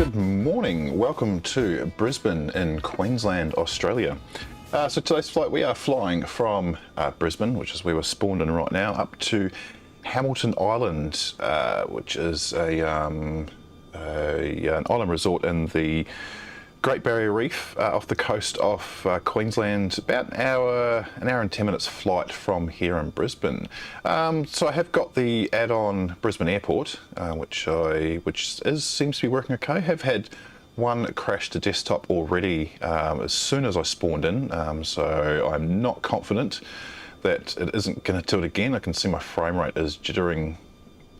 Good morning, welcome to Brisbane in Queensland, Australia. So today's flight, we are flying from Brisbane, which is where we're spawned in right now, up to Hamilton Island, which is an island resort in the Great Barrier Reef off the coast of Queensland, about an hour and 10 minutes flight from here in Brisbane. So I have got the add-on Brisbane Airport, which seems to be working okay. I have had one crash to desktop already as soon as I spawned in, so I'm not confident that it isn't going to do it again. I can see my frame rate is jittering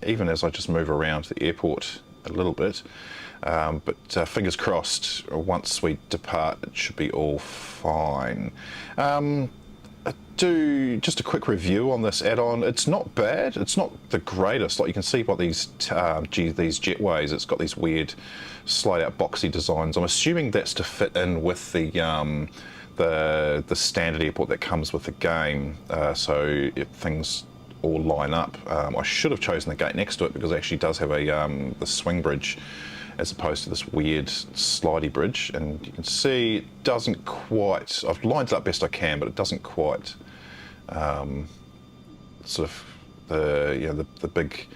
even as I just move around the airport a little bit. But fingers crossed, once we depart, it should be all fine. Just a quick review on this add-on. It's not bad. It's not the greatest. Like you can see by these jetways, it's got these weird slide-out boxy designs. I'm assuming that's to fit in with the standard airport that comes with the game. So if things all line up, I should have chosen the gate next to it because it actually does have the swing bridge, as opposed to this weird slidey bridge, and you can see it doesn't quite, I've lined it up best I can, but it doesn't quite sort of the big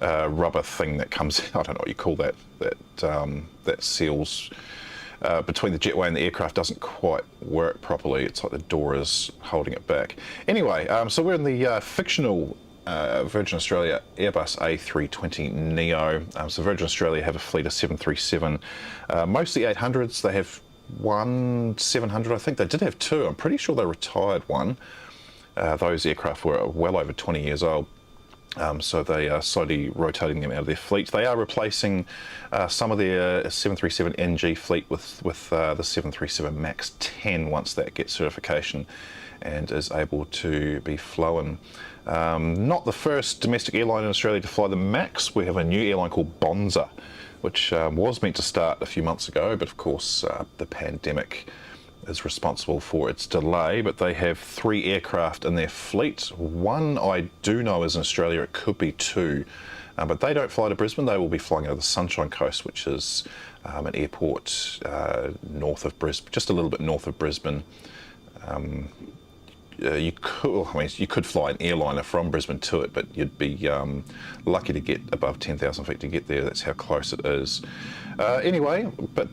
rubber thing that comes, I don't know what you call that, that seals between the jetway and the aircraft doesn't quite work properly. It's like the door is holding it back. Anyway, so we're in the fictional Virgin Australia Airbus A320neo. So Virgin Australia have a fleet of 737, mostly 800s. They have one 700, I think. They did have two. I'm pretty sure they retired one. Those aircraft were well over 20 years old. So they are slowly rotating them out of their fleet. They are replacing some of their 737 NG fleet with the 737 MAX 10 once that gets certification and is able to be flown. Not the first domestic airline in Australia to fly the MAX. We have a new airline called Bonza, which was meant to start a few months ago, but of course the pandemic is responsible for its delay. But they have 3 aircraft in their fleet. One I do know is in Australia. It could be 2, but they don't fly to Brisbane. They will be flying over the Sunshine Coast, which is an airport north of Brisbane, just a little bit north of Brisbane. You could fly an airliner from Brisbane to it, but you'd be lucky to get above 10,000 feet to get there. That's how close it is. Anyway, but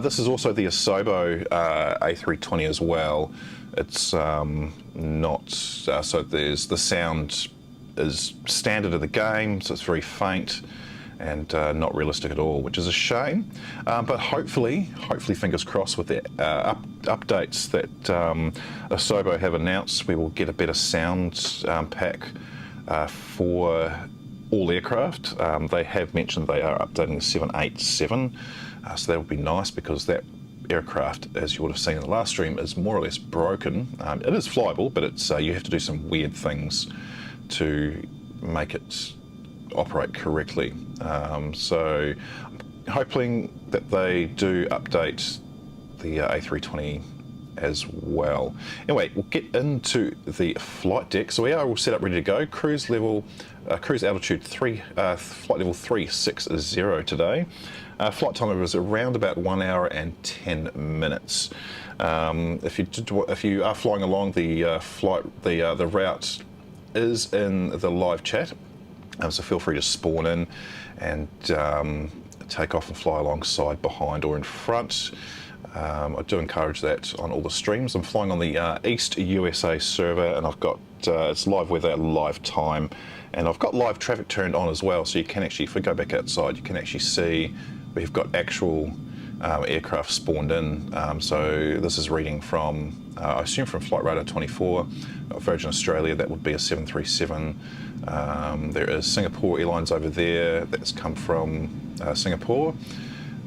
this is also the Asobo A320 as well. It's not, so there's the sound is standard of the game, so it's very faint and not realistic at all, which is a shame. But hopefully, fingers crossed, with the updates that Asobo have announced, we will get a better sound pack for all aircraft. They have mentioned they are updating the 787, so that would be nice because that aircraft, as you would have seen in the last stream, is more or less broken. It is flyable, but it's you have to do some weird things to make it operate correctly. So I'm hoping that they do update the A320 as well. Anyway, we'll get into the flight deck. So we are all set up, ready to go. Cruise altitude 3, flight level 360 today. Flight time was around about 1 hour and 10 minutes. If you are flying along, the route is in the live chat. So feel free to spawn in and take off and fly alongside, behind or in front. I do encourage that on all the streams. I'm flying on the East USA server, and I've got it's live weather, live time, and I've got live traffic turned on as well, so you can actually, if we go back outside, you can actually see we've got actual aircraft spawned in. So this is reading from, I assume from Flight Radar 24, Virgin Australia, that would be a 737. There is Singapore Airlines over there, that's come from Singapore.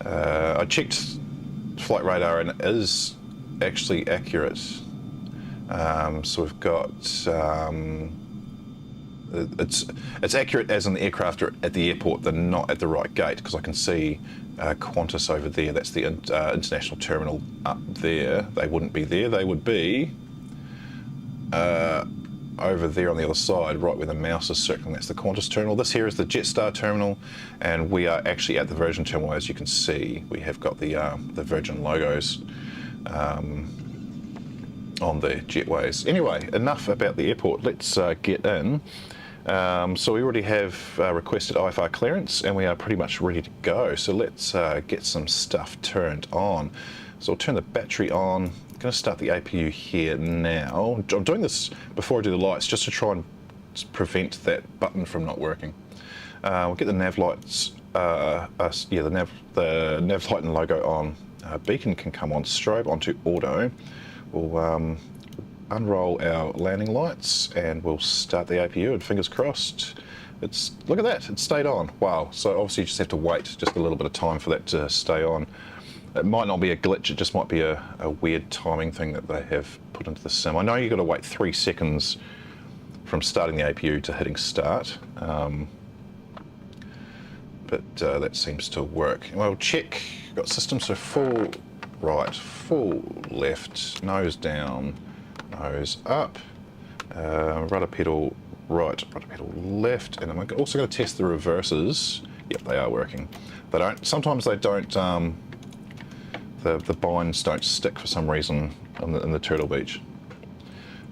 I checked Flight Radar and it is actually accurate. So we've got, it's accurate as in the aircraft are at the airport, they're not at the right gate, because I can see Qantas over there, that's the international terminal up there. They wouldn't be there, they would be over there on the other side, right where the mouse is circling, that's the Qantas terminal. This here is the Jetstar terminal, and we are actually at the Virgin terminal. As you can see, we have got the Virgin logos on the jetways. Anyway, enough about the airport. Let's get in. So we already have requested IFR clearance, and we are pretty much ready to go. So let's get some stuff turned on. So I'll turn the battery on. I'm going to start the APU here now. I'm doing this before I do the lights, just to try and prevent that button from not working. We'll get the nav lights, the nav light and logo on. Beacon can come on, strobe onto auto. We'll unroll our landing lights and we'll start the APU, and fingers crossed. Look at that, it stayed on. Wow, so obviously you just have to wait just a little bit of time for that to stay on. It might not be a glitch, it just might be a weird timing thing that they have put into the sim. I know you've got to wait 3 seconds from starting the APU to hitting start, but that seems to work. Well, check, got system, so full right, full left, nose down, nose up, rudder pedal right, rudder pedal left, and I'm also going to test the reverses. Yep, they are working. They don't, sometimes they don't, the binds don't stick for some reason in the Turtlebeach.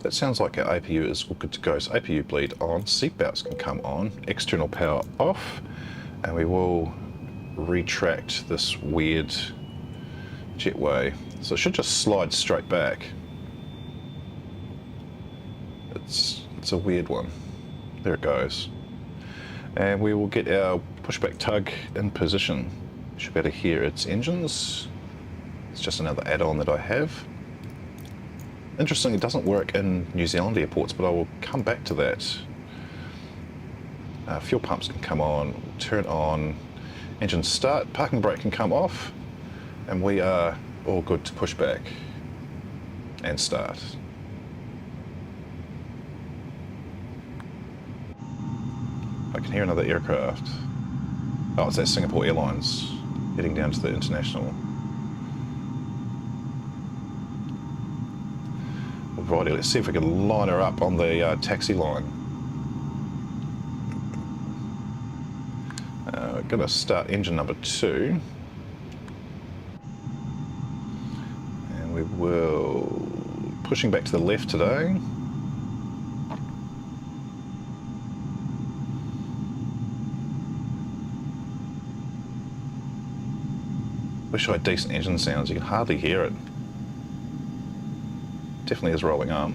That sounds like our APU is all good to go. So APU bleed on, seatbelts can come on, external power off, and we will retract this weird jetway. So it should just slide straight back. It's a weird one. There it goes. And we will get our pushback tug in position. You should be able to hear its engines. It's just another add-on that I have. Interesting, it doesn't work in New Zealand airports, but I will come back to that. Fuel pumps can come on, turn on, engine start, parking brake can come off, and we are all good to push back and start. I can hear another aircraft. Oh, it's that Singapore Airlines heading down to the international. Righty, let's see if we can line her up on the taxi line. We're going to start engine number 2. And we will, pushing back to the left today. Wish I had decent engine sounds, you can hardly hear it. Definitely is rolling arm.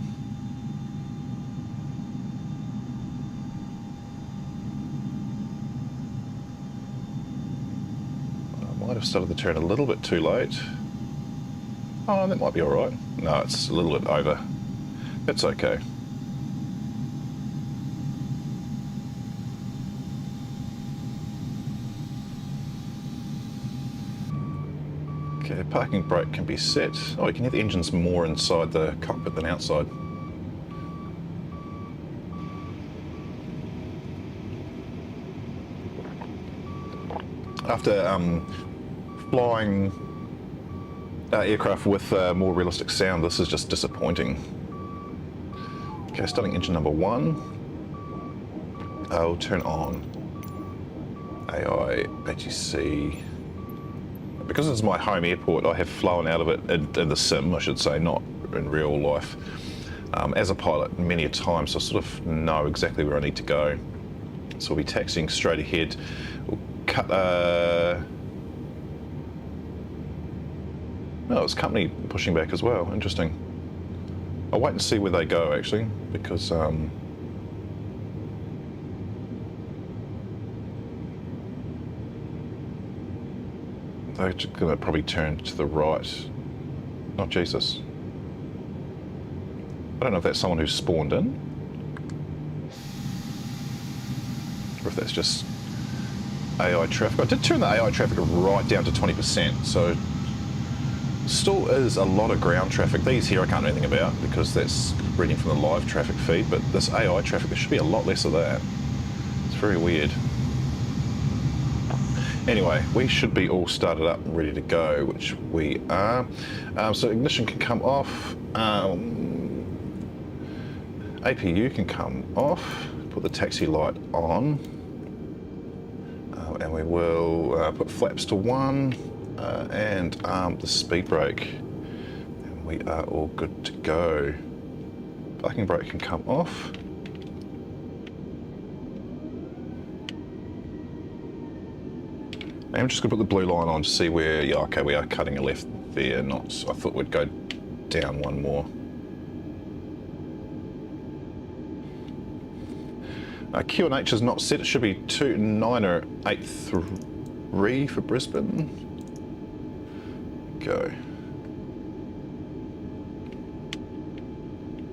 I might have started the turn a little bit too late. Oh, that might be alright. No, it's a little bit over. That's okay. Okay, parking brake can be set. Oh, you can hear the engines more inside the cockpit than outside. After flying aircraft with more realistic sound, this is just disappointing. Okay, starting engine number 1. I'll turn on AI, ATC. Because it's my home airport, I have flown out of it in the sim, I should say, not in real life. As a pilot, many a time, so I sort of know exactly where I need to go. So we'll be taxiing straight ahead. We'll cut. No, it's company pushing back as well. Interesting. I'll wait and see where they go actually, because they're going to probably turn to the right. Oh, Jesus. I don't know if that's someone who's spawned in, or if that's just AI traffic. I did turn the AI traffic right down to 20%, so still is a lot of ground traffic. These here I can't do anything about because that's reading from the live traffic feed, but this AI traffic, there should be a lot less of that. It's very weird. Anyway, we should be all started up and ready to go, which we are. So ignition can come off. APU can come off, put the taxi light on, and we will put flaps to 1 and arm the speed brake. And we are all good to go. Parking brake can come off. I'm just going to put the blue line on to see where, yeah, okay, we are cutting a left there, not, I thought we'd go down one more. QNH is not set, it should be 2983 for Brisbane. Go.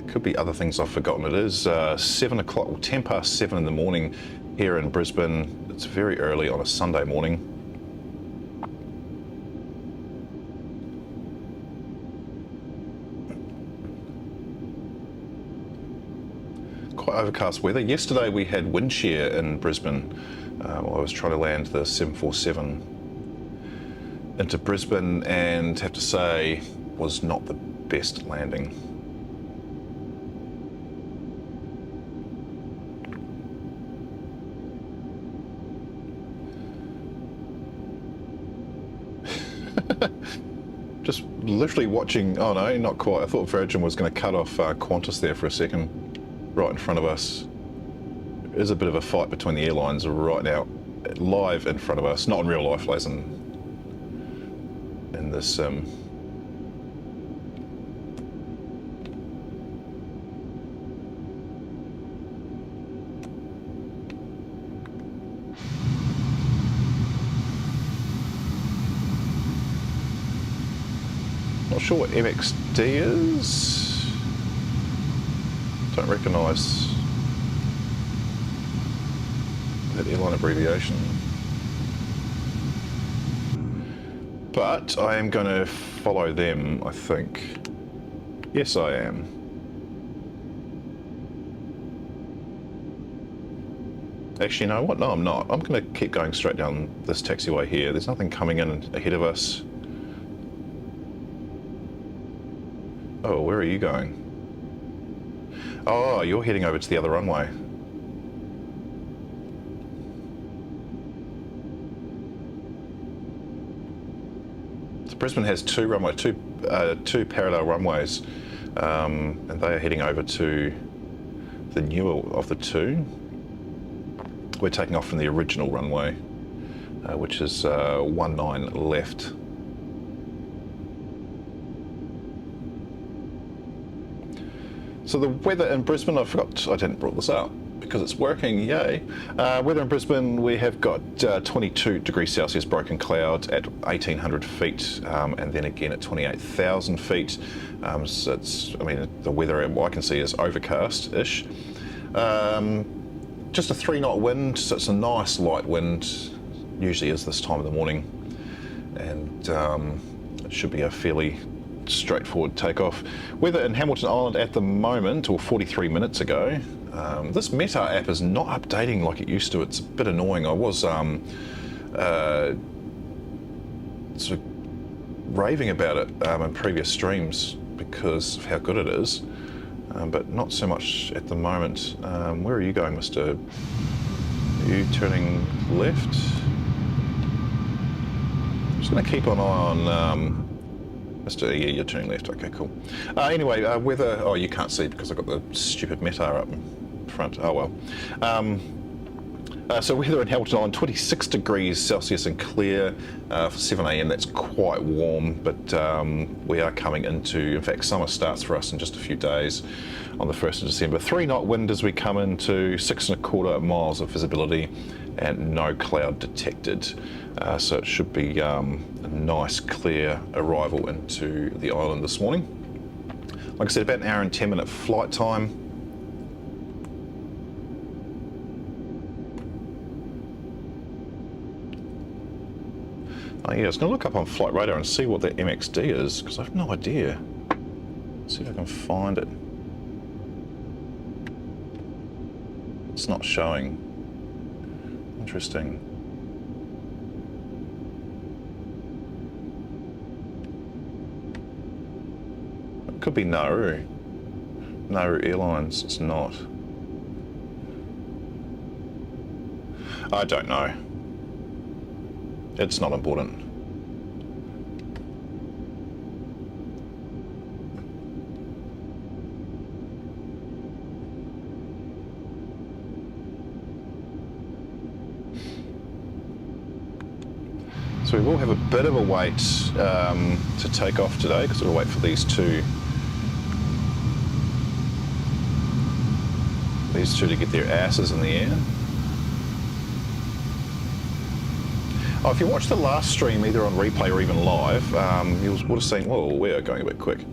Could be other things I've forgotten. It is 7 o'clock, or 10 past 7 in the morning here in Brisbane. It's very early on a Sunday morning. Quite overcast weather. Yesterday we had wind shear in Brisbane. I was trying to land the 747 into Brisbane and have to say was not the best landing. Just literally watching, oh no, not quite. I thought Virgin was going to cut off Qantas there for a second, right in front of us. There's a bit of a fight between the airlines right now, live in front of us, not in real life, as in this Not sure what MXD is. Don't recognise that airline abbreviation. But I am going to follow them, I think. Yes, I am. Actually, you know what? No, I'm not. I'm going to keep going straight down this taxiway here. There's nothing coming in ahead of us. Oh, where are you going? Oh, you're heading over to the other runway. So Brisbane has two parallel runways, and they are heading over to the newer of the two. We're taking off from the original runway, which is 19 left. So the weather in Brisbane, I didn't bring this up because it's working, yay. Weather in Brisbane, we have got 22 degrees Celsius broken clouds at 1,800 feet, and then again at 28,000 feet. So it's, I mean, the weather I can see is overcast-ish. Just a 3-knot wind, so it's a nice light wind, usually is this time of the morning. And it should be a fairly straightforward takeoff. Weather in Hamilton Island at the moment, or 43 minutes ago. This Meta app is not updating like it used to. It's a bit annoying. I was sort of raving about it in previous streams because of how good it is, but not so much at the moment. Where are you going, Mr.? Are you turning left? I'm just going to keep an eye on Mr. Yeah, you're turning left. Okay, cool. Anyway, weather. Oh, you can't see because I've got the stupid Meta up in front. Oh well. So weather in Hamilton Island, 26 degrees Celsius and clear for 7 a.m. That's quite warm, but we are coming into, in fact, summer starts for us in just a few days on the 1st of December. 3-knot wind as we come into 6¼ miles of visibility and no cloud detected. So it should be a nice, clear arrival into the island this morning. Like I said, about an hour and 10-minute flight time. Oh yeah, I was going to look up on Flight Radar and see what the MXD is, because I have no idea. Let's see if I can find it. It's not showing. Interesting. It could be Nauru. Nauru Airlines, it's not. I don't know. It's not important. So we will have a bit of a wait to take off today, because we'll wait for these two to get their asses in the air. Oh, if you watched the last stream, either on replay or even live, you would have seen, whoa, we are going a bit quick. You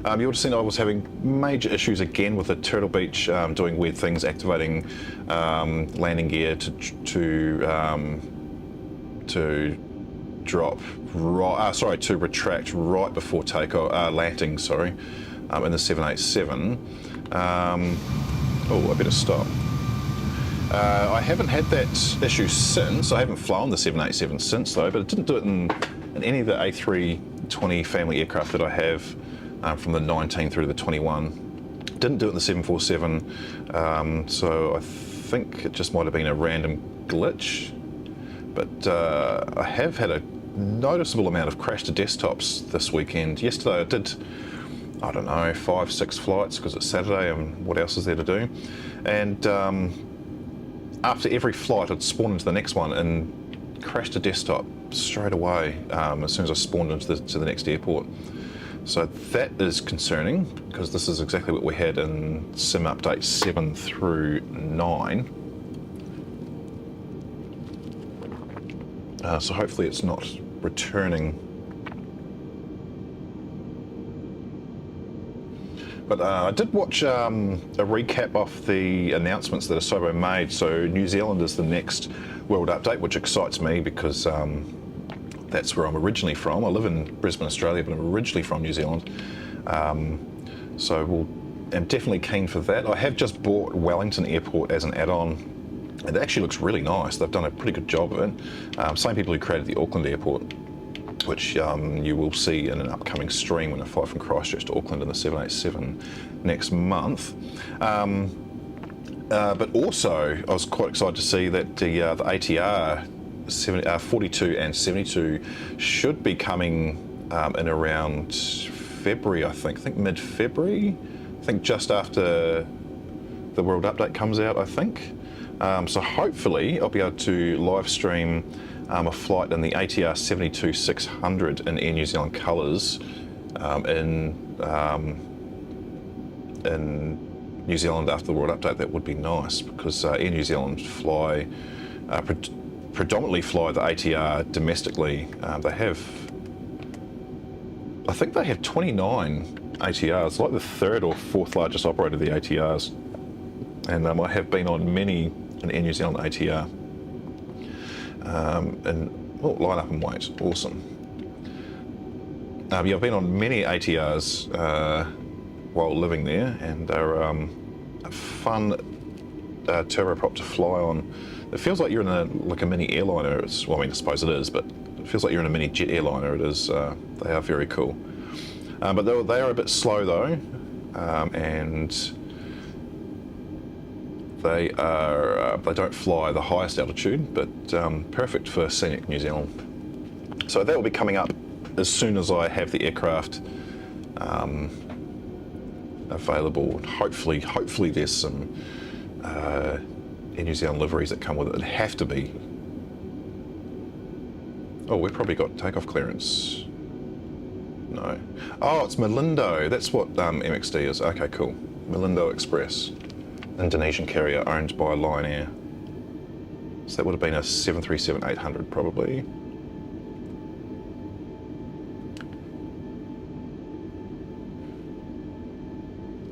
would have seen I was having major issues again with the Turtlebeach doing weird things, activating landing gear to drop right, to retract right before takeoff, landing, sorry, in the 787. Oh, I better stop. I haven't had that issue since. I haven't flown the 787 since though, but it didn't do it in any of the A320 family aircraft that I have from the 19 through to the 21. Didn't do it in the 747, so I think it just might have been a random glitch. But I have had a noticeable amount of crash to desktops this weekend. Yesterday I did, I don't know, 5-6 flights because it's Saturday and what else is there to do. And after every flight I'd spawn into the next one and crash to desktop straight away as soon as I spawned into the next airport. So that is concerning, because this is exactly what we had in Sim Update 7 through 9. So hopefully it's not returning. But I did watch a recap of the announcements that Asobo made. So New Zealand is the next world update, which excites me because that's where I'm originally from. I live in Brisbane, Australia, but I'm originally from New Zealand. So I'm definitely keen for that. I have just bought Wellington Airport as an add-on. It actually looks really nice. They've done a pretty good job of it. Same people who created the Auckland Airport, which you will see in an upcoming stream when I fly from Christchurch to Auckland in the 787 next month. But also, I was quite excited to see that the ATR 42 and 72 should be coming in around February, I think mid-February. I think just after the World Update comes out, I think. So hopefully I'll be able to live stream a flight in the ATR 72-600 in Air New Zealand colours in New Zealand after the World Update. That would be nice, because Air New Zealand predominantly fly the ATR domestically. I think they have 29 ATRs, like the third or fourth largest operator of the ATRs. And I have been on many an Air New Zealand ATR. And line up and wait, awesome. Yeah, I've been on many ATRs while living there, and they're a fun turboprop to fly on. It feels like you're in a mini airliner. Well, I mean, I suppose it is, but it feels like you're in a mini jet airliner. It is. They are very cool, but they are a bit slow though, and they don't fly the highest altitude, but perfect for scenic New Zealand. So that will be coming up as soon as I have the aircraft available. Hopefully there's some Air New Zealand liveries that come with it. It'd have to be. Oh, we've probably got takeoff clearance. No. Oh, it's Malindo. That's what MXD is. Okay, cool. Malindo Express. Indonesian carrier owned by Lion Air. So that would have been a 737-800 probably.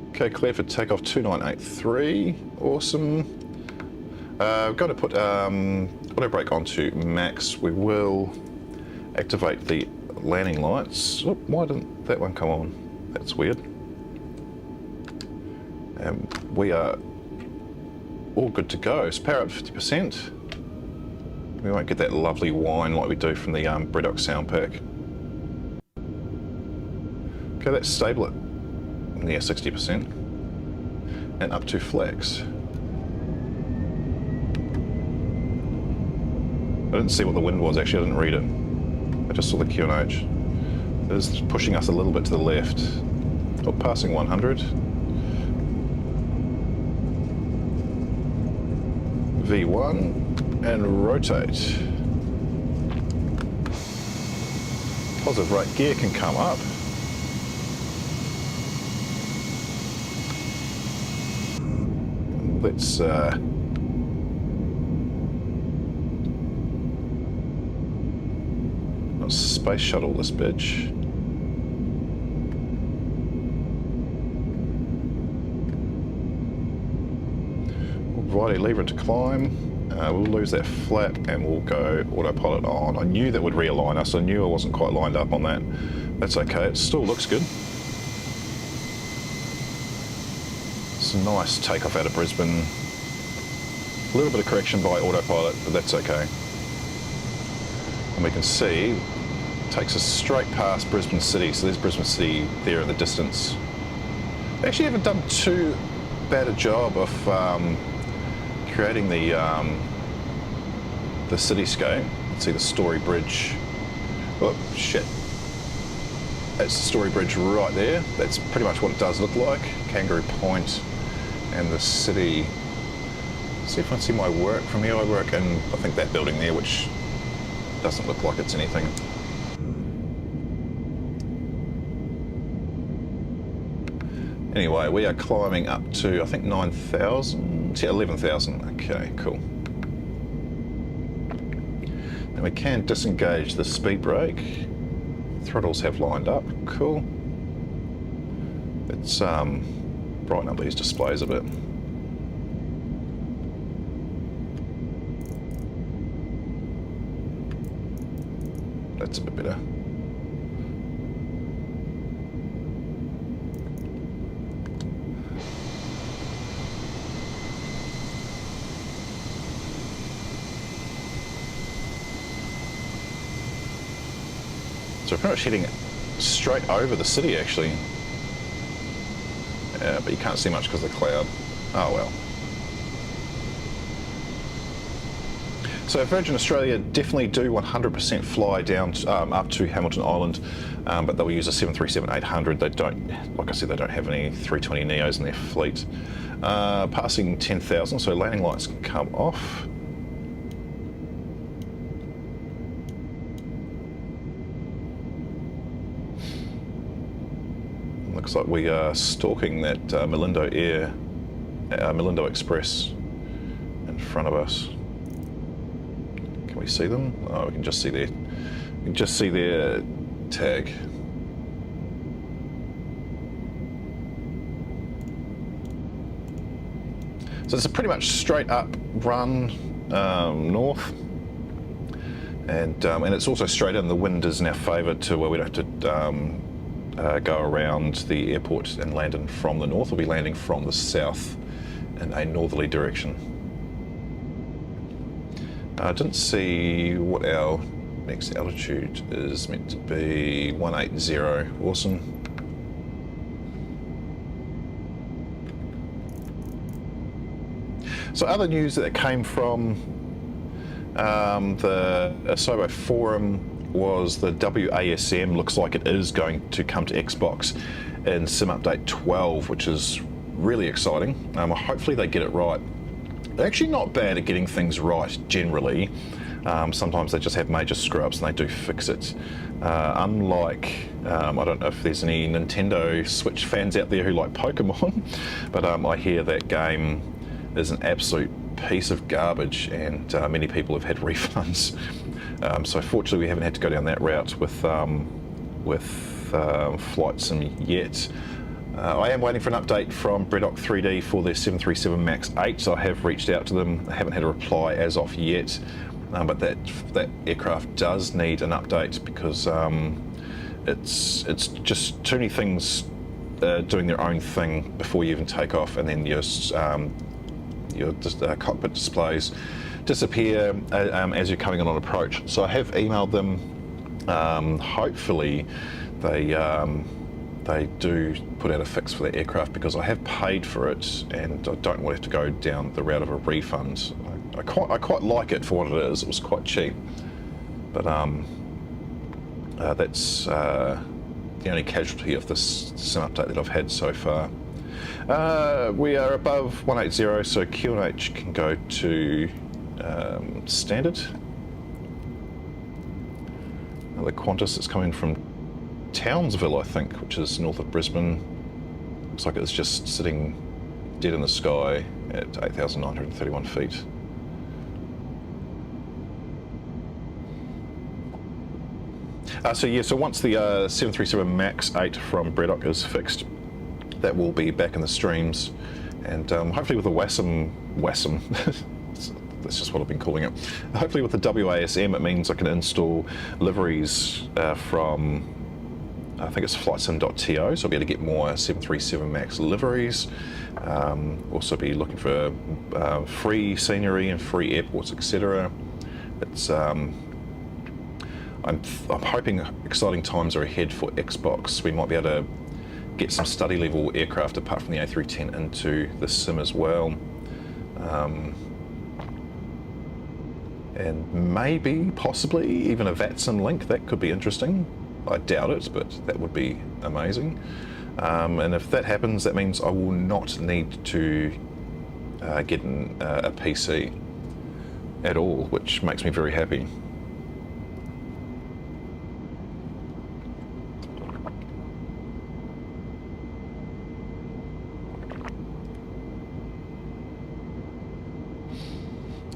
Okay, clear for takeoff 2983. Awesome. We've got to put auto brake onto max. We will activate the landing lights. Oh, why didn't that one come on? That's weird. We are all good to go. So power up 50%. We won't get that lovely whine like we do from the Bredox sound pack. Okay, that's stable at near 60%. and up to flex. I didn't see what the wind was actually, I didn't read it. I just saw the QNH. It is pushing us a little bit to the left. Oh, passing 100. V1 and rotate. Positive right gear can come up. Let's not space shuttle this bitch. Righty, lever to climb. We'll lose that flap and we'll go autopilot on. I knew that would realign us. I knew I wasn't quite lined up on that. That's okay. It still looks good. It's a nice takeoff out of Brisbane. A little bit of correction by autopilot, but that's okay. And we can see it takes us straight past Brisbane City. So there's Brisbane City there in the distance. They actually haven't done too bad a job of creating the cityscape. Let's see the Story Bridge. Oh shit! That's the Story Bridge right there. That's pretty much what it does look like. Kangaroo Point and the city. Let's see if I can see my work from here. I work in, I think, that building there, which doesn't look like it's anything. Anyway, we are climbing up to, I think, 9,000, yeah, 11,000. Okay, cool. And we can disengage the speed brake. Throttles have lined up. Cool. Let's brighten up these displays a bit. That's a bit better. So we're pretty much heading straight over the city, actually. But you can't see much because of the cloud. Oh well. So Virgin Australia definitely do 100% fly down up to Hamilton Island, but they'll use a 737-800. They don't, like I said, they don't have any 320neos in their fleet. Passing 10,000, so landing lights can come off. Looks like we are stalking that Malindo Express in front of us. Can we see them? Oh, we can just see their tag. So it's a pretty much straight up run north, and it's also straight in. The wind is in our favour to where we don't have to go around the airport and land in from the north. We'll be landing from the south in a northerly direction. I didn't see what our next altitude is meant to be. 180, awesome. So other news that came from the Asobo forum was the WASM looks like it is going to come to Xbox in Sim Update 12, which is really exciting. Hopefully they get it right. They're actually not bad at getting things right generally. Sometimes they just have major screw-ups and they do fix it. Unlike, I don't know if there's any Nintendo Switch fans out there who like Pokemon, but I hear that game is an absolute piece of garbage and many people have had refunds. So fortunately we haven't had to go down that route with Flight Sim yet. I am waiting for an update from Bredock 3D for their 737 MAX 8, so I have reached out to them. I haven't had a reply as of yet, but that aircraft does need an update because it's just too many things doing their own thing before you even take off, and then your cockpit displays disappear as you're coming on approach. So I have emailed them. Hopefully they they do put out a fix for that aircraft, because I have paid for it and I don't want to go down the route of a refund. I quite like it for what it is. It was quite cheap, but that's the only casualty of this sim update that I've had so far. We are above 180, so QNH can go to standard. The Qantas that's coming from Townsville, I think, which is north of Brisbane. Looks like it's just sitting dead in the sky at 8,931 feet. So once the 737 MAX 8 from Braddock is fixed, that will be back in the streams, and hopefully with the WASM, that's just what I've been calling it. Hopefully with the WASM, it means I can install liveries from, I think it's flightsim.to, so I'll be able to get more 737 MAX liveries. Also be looking for free scenery and free airports, etc. It's I'm hoping exciting times are ahead for Xbox. We might be able to get some study level aircraft apart from the A310 into the sim as well. And maybe, possibly, even a VATSIM link. That could be interesting. I doubt it, but that would be amazing. And if that happens, that means I will not need to get a PC at all, which makes me very happy.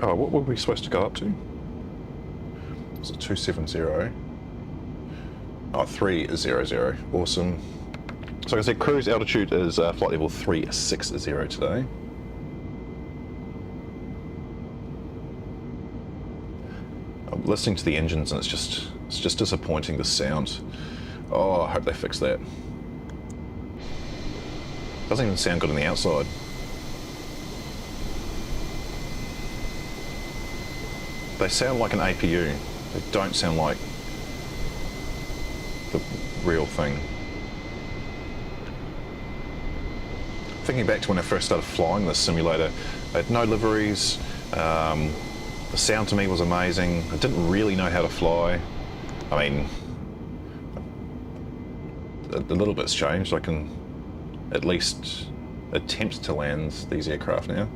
Oh, what were we supposed to go up to? Was it 270? Oh, 300. Awesome. So like I said, cruise altitude is flight level 360 today. I'm listening to the engines and it's just disappointing, the sound. Oh, I hope they fix that. Doesn't even sound good on the outside. They sound like an APU. They don't sound like the real thing. Thinking back to when I first started flying this simulator, I had no liveries. The sound to me was amazing. I didn't really know how to fly. I mean, a little bit's changed. I can at least attempt to land these aircraft now.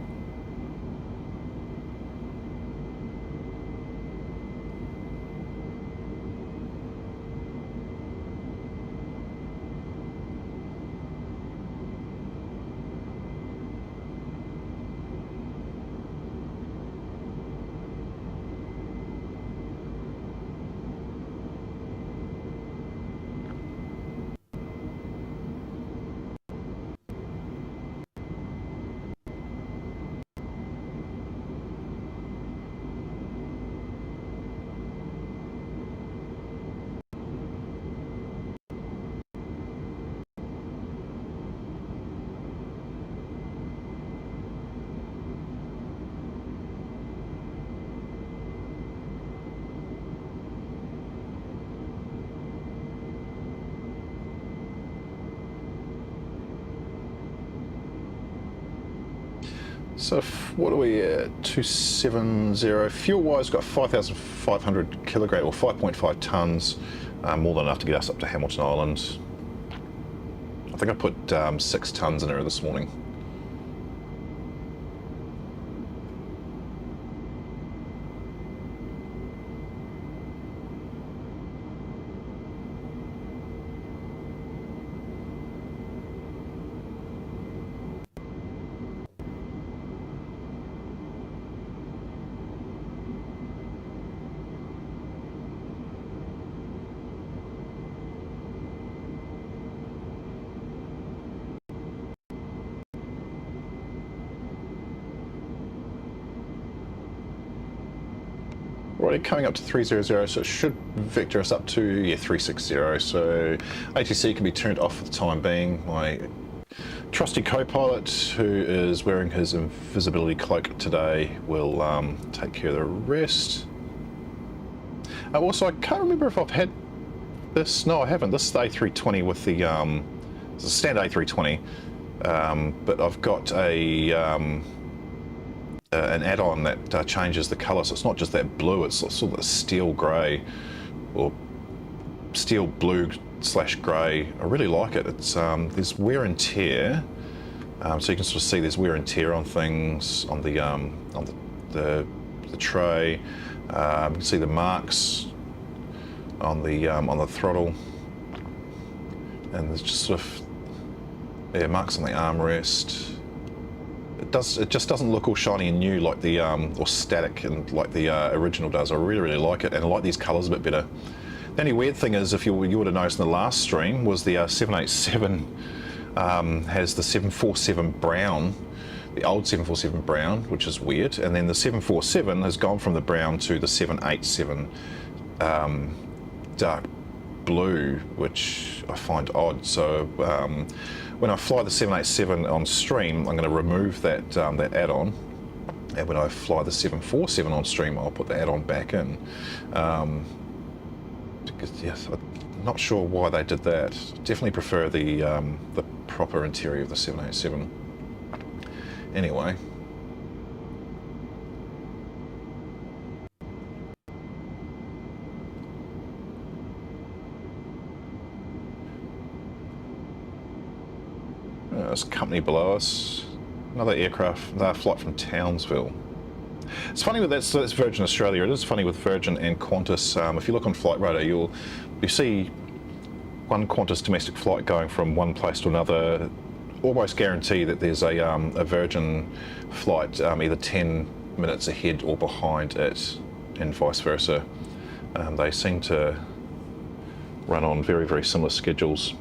So what are we at? 270. Fuel-wise, got 5,500 kilograms, or 5.5 tons, more than enough to get us up to Hamilton Island. I think I put 6 tons in there this morning. Already coming up to 300, so it should vector us up to 360. So ATC can be turned off for the time being. My trusty co-pilot, who is wearing his invisibility cloak today, will take care of the rest. Also, I can't remember if I've had this. No, I haven't. This is the A320 with the It's a standard A320, but I've got a an add-on that changes the colour, so it's not just that blue, it's sort of a steel grey or steel blue slash grey. I really like it. It's there's wear and tear, so you can sort of see there's wear and tear on things on the tray. You can see the marks on the throttle, and there's just sort of marks on the armrest. It just doesn't look all shiny and new like the or static and like the original does. I really like it, and I like these colours a bit better. The only weird thing is, if you would have noticed in the last stream, was the 787 has the 747 brown, the old 747 brown, which is weird, and then the 747 has gone from the brown to the 787 dark blue, which I find odd. So when I fly the 787 on stream, I'm going to remove that that add-on, and when I fly the 747 on stream, I'll put the add-on back in. Because, yes, I'm not sure why they did that. Definitely prefer the proper interior of the 787. Anyway. There's a company below us. Another aircraft, another flight from Townsville. It's funny with that's Virgin Australia. It is funny with Virgin and Qantas. If you look on Flight Radar, you see one Qantas domestic flight going from one place to another. Almost guarantee that there's a Virgin flight either 10 minutes ahead or behind it, and vice versa. They seem to run on very similar schedules,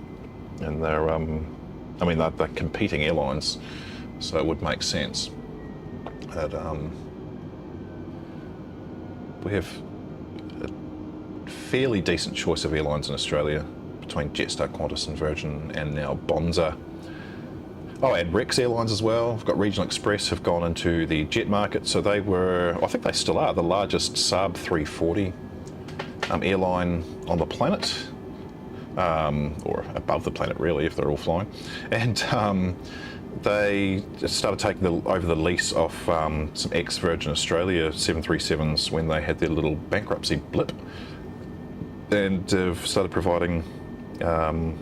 and they're I mean they're competing airlines, so it would make sense. But, we have a fairly decent choice of airlines in Australia between Jetstar, Qantas and Virgin, and now Bonza. Oh, and Rex Airlines as well. We've got Regional Express have gone into the jet market, so they were, I think they still are, the largest sub 340 airline on the planet, or above the planet really, if they're all flying. And they started taking over the lease off some ex-Virgin Australia 737s when they had their little bankruptcy blip, and started providing the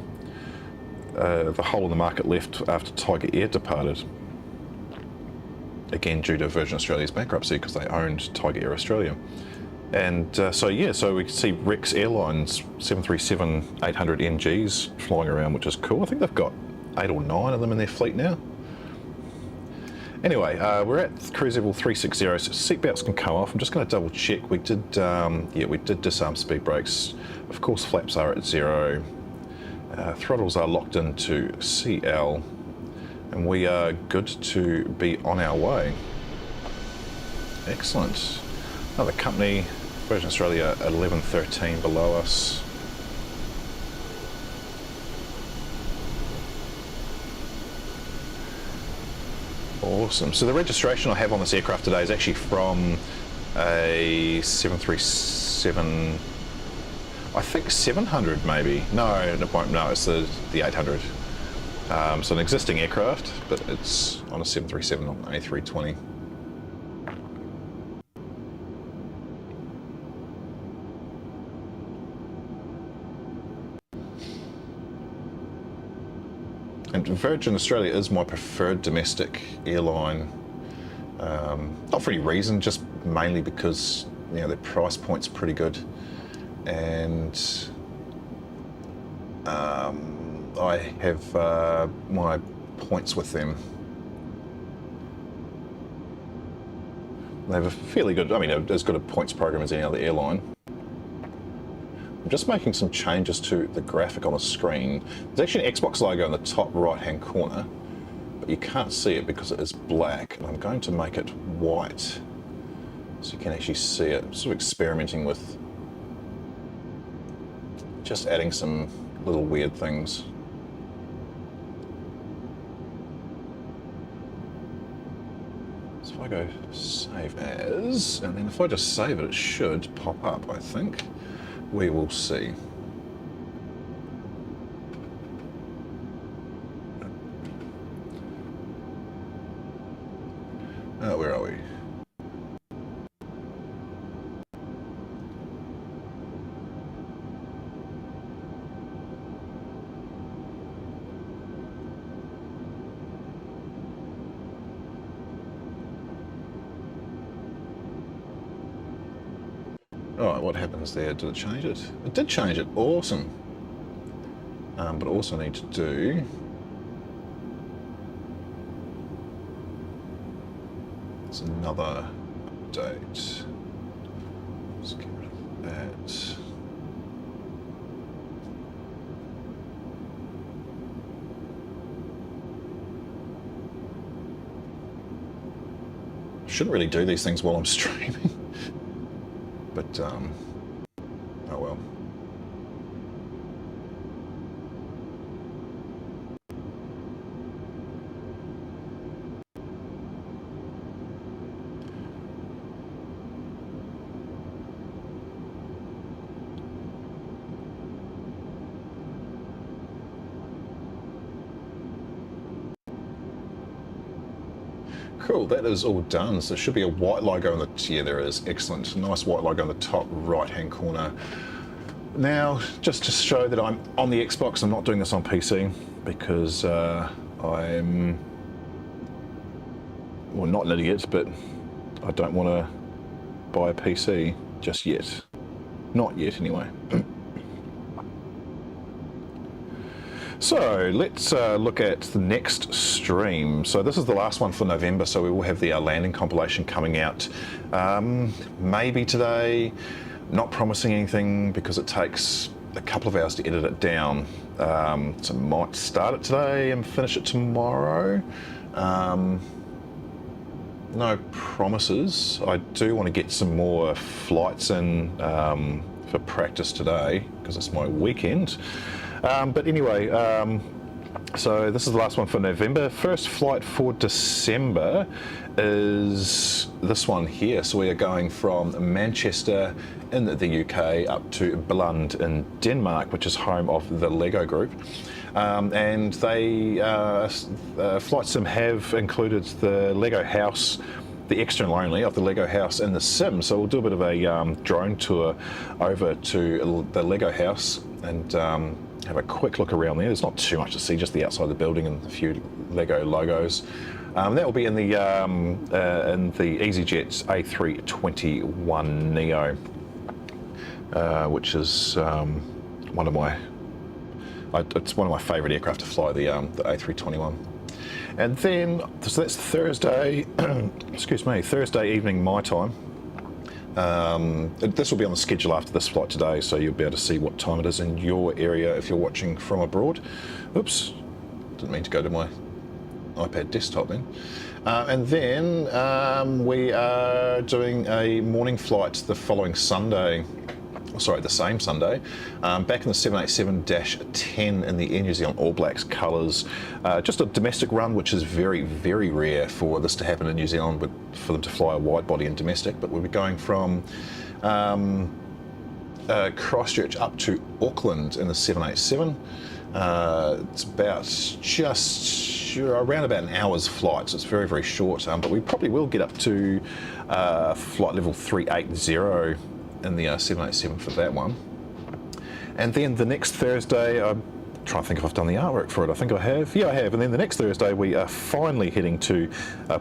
hole in the market left after Tiger Air departed. Again, due to Virgin Australia's bankruptcy, because they owned Tiger Air Australia. And so we can see Rex Airlines 737-800 NGs flying around, which is cool. I think they've got 8 or 9 of them in their fleet now. Anyway, we're at cruise level 360, so seatbelts can come off. I'm just going to double check. We did disarm speed brakes. Of course, flaps are at 0. Throttles are locked into CL, and we are good to be on our way. Excellent. Another company, Virgin Australia 1113 below us. Awesome. So the registration I have on this aircraft today is actually from a 737, I think 700 maybe. No, it won't. No, it's the 800. So an existing aircraft, but it's on a 737 on an A320. And Virgin Australia is my preferred domestic airline. Not for any reason, just mainly because their price point's pretty good, and I have my points with them. They have a fairly good, as good a points program as any other airline. I'm just making some changes to the graphic on the screen. There's actually an Xbox logo in the top right hand corner, but you can't see it because it is black, and I'm going to make it white so you can actually see it. I'm sort of experimenting with just adding some little weird things. So if I go save as, and then if I just save it, it should pop up, I think. We will see. Right, what happens there? Did it change it? It did change it. Awesome. But I also need to do... It's another update. Let's get rid of that. Shouldn't really do these things while I'm streaming. But, oh well. Cool, that is all done. So there should be a white logo on the... Yeah, there is. Excellent. Nice white logo on the top right-hand corner. Now, just to show that I'm on the Xbox, I'm not doing this on PC because I'm... Well, not an idiot, but I don't want to buy a PC just yet. Not yet, anyway. So let's look at the next stream. So this is the last one for November, so we will have the landing compilation coming out maybe today. Not promising anything because it takes a couple of hours to edit it down. So might start it today and finish it tomorrow. No promises. I do want to get some more flights in for practice today because it's my weekend. But anyway, so this is the last one for November. First flight for December is this one here. So we are going from Manchester in the UK up to Billund in Denmark, which is home of the Lego group. And they, Flight Sim have included the Lego house, the external only of the Lego house in the sim. So we'll do a bit of a drone tour over to the Lego house and have a quick look around there. There's not too much to see, just the outside of the building and a few Lego logos. That will be in the EasyJet A321neo, which is one of my favourite aircraft to fly, the A321. And then, so that's Thursday, excuse me, Thursday evening my time. This will be on the schedule after this flight today, so you'll be able to see what time it is in your area if you're watching from abroad. Oops, didn't mean to go to my iPad desktop then. And then we are doing a morning flight the following Sunday. Sorry, the same Sunday, back in the 787-10 in the Air New Zealand All Blacks colours. Just a domestic run, which is very, very rare for this to happen in New Zealand, but for them to fly a wide body in domestic. But we'll be going from Christchurch up to Auckland in the 787. It's about just around about an hour's flight, so it's very, very short. But we probably will get up to flight level 380 in the 787 for that one. And then the next Thursday, I'm trying to think if I've done the artwork for it. I think I have. Yeah, I have. And then the next Thursday, we are finally heading to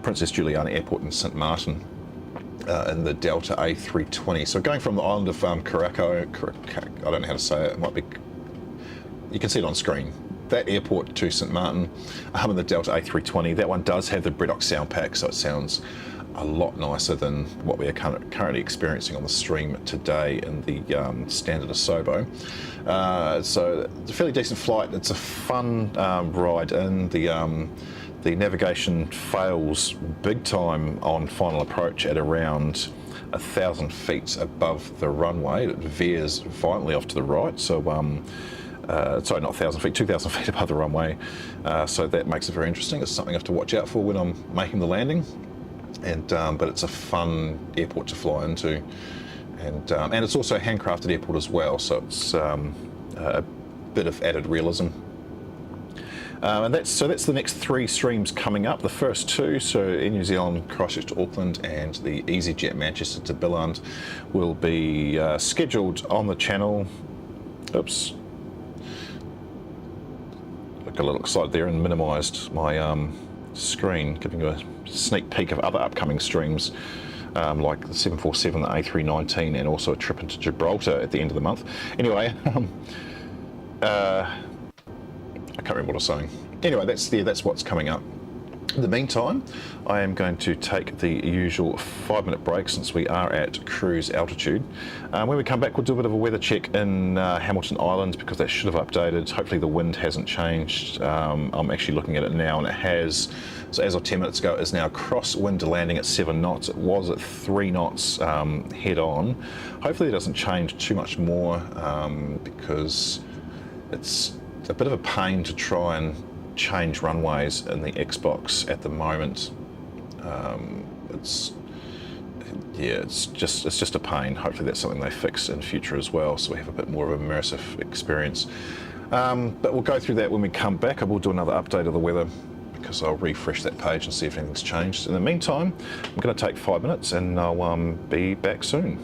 Princess Juliana Airport in St Martin in the Delta A320. So going from the island of Curacao, I don't know how to say it. It might be. You can see it on screen. That airport to St Martin in the Delta A320. That one does have the Bredox sound pack, so it sounds a lot nicer than what we are currently experiencing on the stream today in the standard Asobo. So it's a fairly decent flight. It's a fun ride in. The navigation fails big time on final approach at around 1,000 feet above the runway. It veers violently off to the right. So sorry, not 1,000 feet, 2,000 feet above the runway. So that makes it very interesting. It's something I have to watch out for when I'm making the landing. And but it's a fun airport to fly into, and it's also a handcrafted airport as well, so it's a bit of added realism. And that's the next three streams coming up. The first two, so Air New Zealand Christchurch to Auckland and the EasyJet Manchester to Billund, will be scheduled on the channel. Oops, I got a little excited there and minimised my screen, giving you a sneak peek of other upcoming streams like the 747, the A319, and also a trip into Gibraltar at the end of the month. Anyway, I can't remember what I was saying. Anyway, that's what's coming up. In the meantime, I am going to take the usual 5-minute break since we are at cruise altitude. When we come back, we'll do a bit of a weather check in Hamilton Island because that should have updated. Hopefully the wind hasn't changed. I'm actually looking at it now and it has. So as of 10 minutes ago, it's now crosswind landing at 7 knots. It was at 3 knots head on. Hopefully it doesn't change too much more because it's a bit of a pain to try and change runways in the Xbox at the moment. It's just a pain. Hopefully that's something they fix in future as well, so we have a bit more of an immersive experience. But we'll go through that when we come back. I will do another update of the weather because I'll refresh that page and see if anything's changed. In the meantime, I'm going to take 5 minutes and I'll be back soon.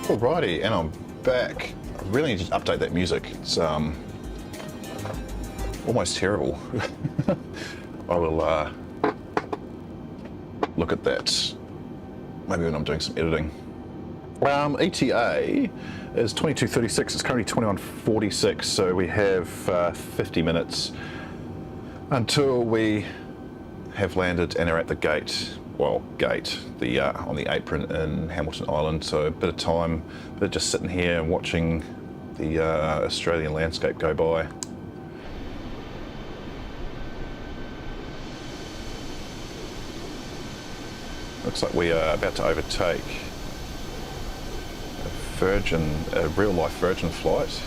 Alrighty, and I'm back. I really need to update that music. It's almost terrible. I will look at that maybe when I'm doing some editing. ETA is 22:36. It's currently 21:46, so we have 50 minutes until we have landed and are at the gate. Well, on the apron in Hamilton Island. So a bit of time, but just sitting here and watching the Australian landscape go by. Looks like we are about to overtake a real-life Virgin flight.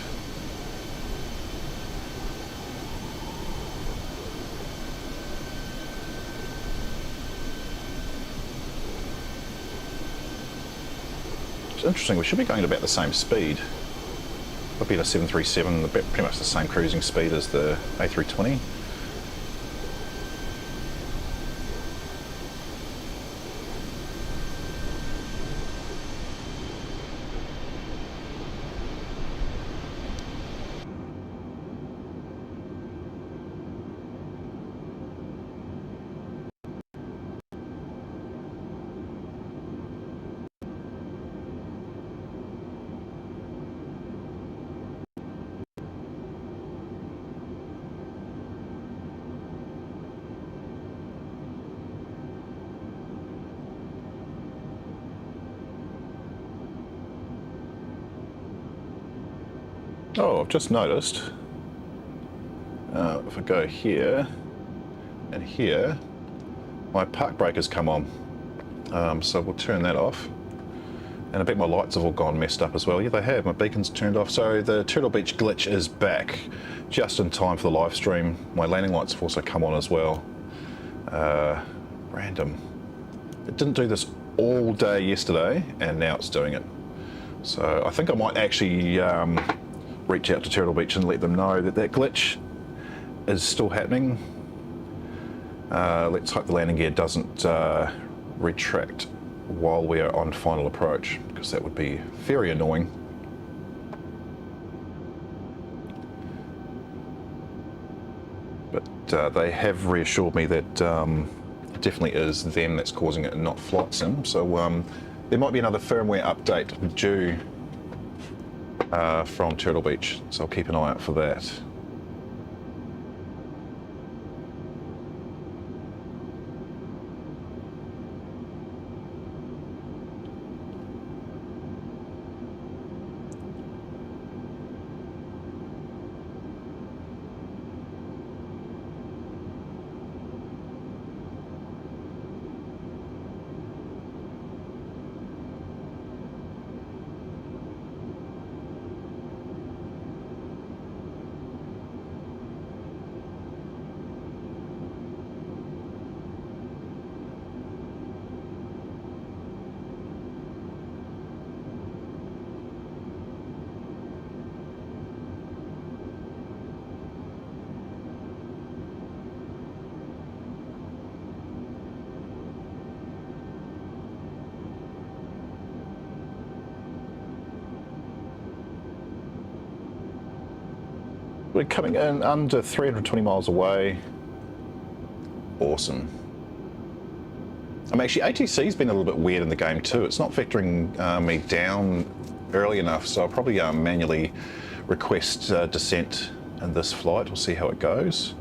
It's interesting, we should be going at about the same speed. Would be at a 737, pretty much the same cruising speed as the A320. Oh, I've just noticed, if I go here and here, my park brake has come on. So we'll turn that off. And I bet my lights have all gone messed up as well. Yeah, they have. My beacon's turned off. So the Turtlebeach glitch is back just in time for the live stream. My landing lights have also come on as well. Random. It didn't do this all day yesterday, and now it's doing it. So I think I might actually reach out to Turtlebeach and let them know that that glitch is still happening. Let's hope the landing gear doesn't retract while we are on final approach, because that would be very annoying. But they have reassured me that it definitely is them that's causing it and not flight sim. So there might be another firmware update due from Turtlebeach, so I'll keep an eye out for that. We're coming in under 320 miles away. Awesome. Actually, ATC's been a little bit weird in the game too. It's not factoring me down early enough, so I'll probably manually request descent in this flight. We'll see how it goes.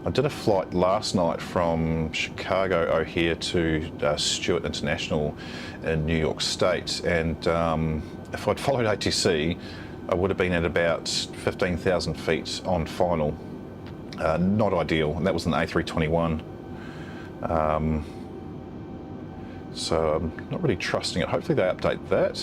I did a flight last night from Chicago O'Hare to Stewart International in New York State, and if I'd followed ATC, I would have been at about 15,000 feet on final. Not ideal, and that was an A321. So I'm not really trusting it. Hopefully they update that.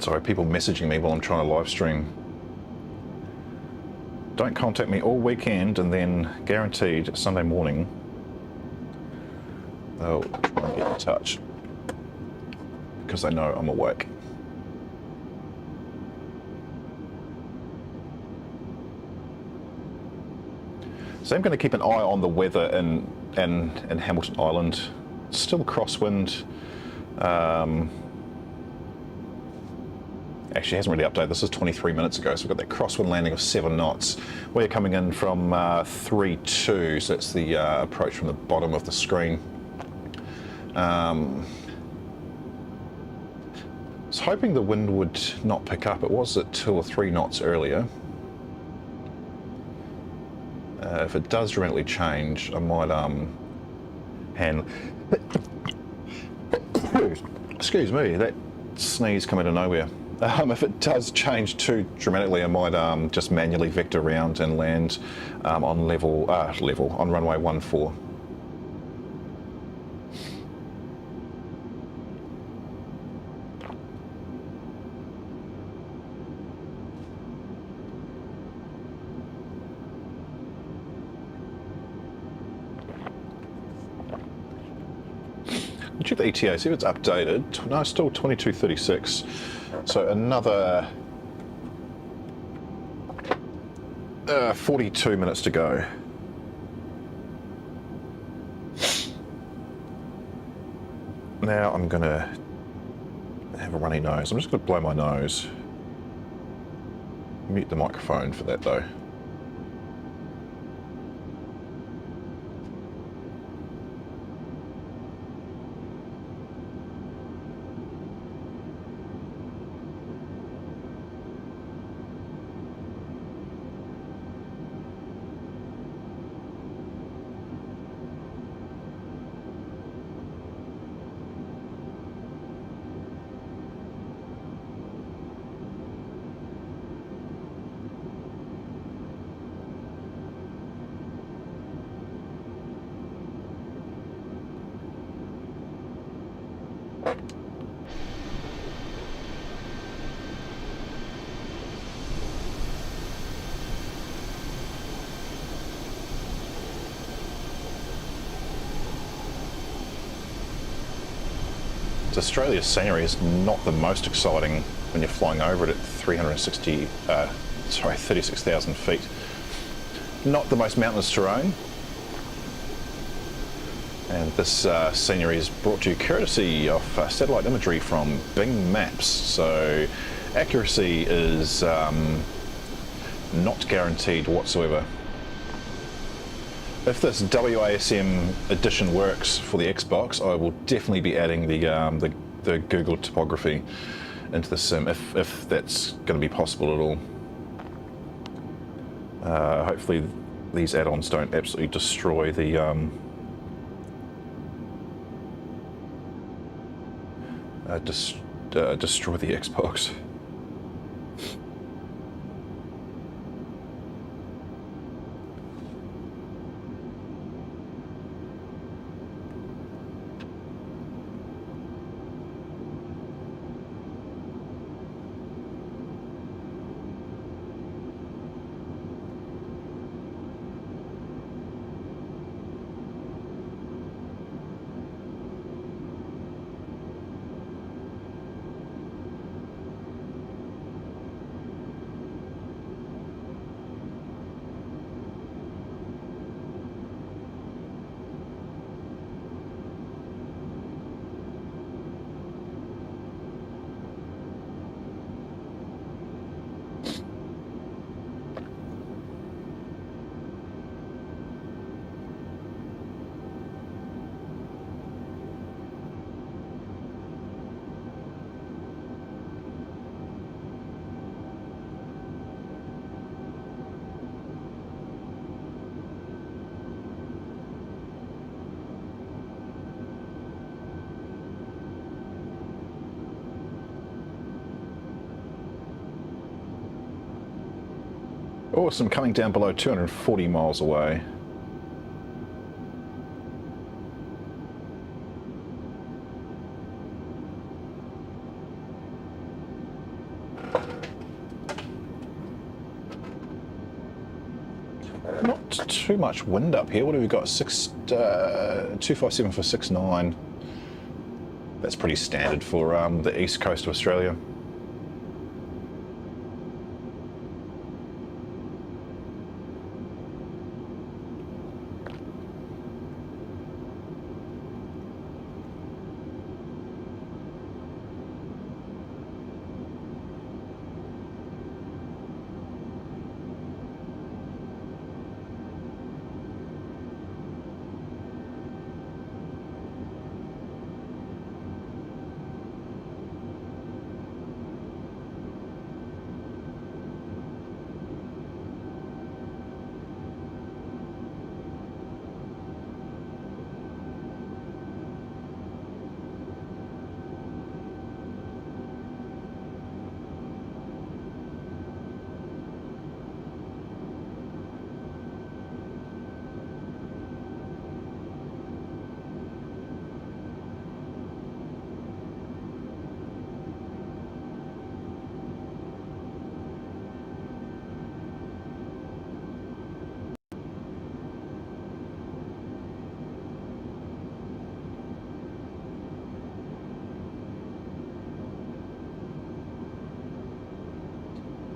Sorry, people messaging me while I'm trying to live stream. Don't contact me all weekend and then guaranteed Sunday morning they'll try and get in touch because they know I'm awake. So I'm going to keep an eye on the weather in Hamilton Island. Still crosswind. Actually, hasn't really updated. This is 23 minutes ago, so we've got that crosswind landing of 7 knots. We're coming in from 3-2, so that's the approach from the bottom of the screen. I was hoping the wind would not pick up. It was at 2 or 3 knots earlier. If it does dramatically change, I might hand. Excuse me, that sneeze come out of nowhere. If it does change too dramatically, I might just manually vector around and land on on runway 14. Check the ETA, see if it's updated. No, still 22:36. So another 42 minutes to go. Now I'm gonna have a runny nose. I'm just gonna blow my nose. Mute the microphone for that though. Australia's scenery is not the most exciting when you're flying over it at 36,000 feet. Not the most mountainous terrain. And this scenery is brought to you courtesy of satellite imagery from Bing Maps. So accuracy is not guaranteed whatsoever. If this WASM edition works for the Xbox, I will definitely be adding the Google topography into the sim, if that's going to be possible at all. Hopefully these add-ons don't absolutely destroy the destroy the Xbox. Awesome, coming down below 240 miles away. Not too much wind up here. What have we got? 257 for 6.9. That's pretty standard for the east coast of Australia.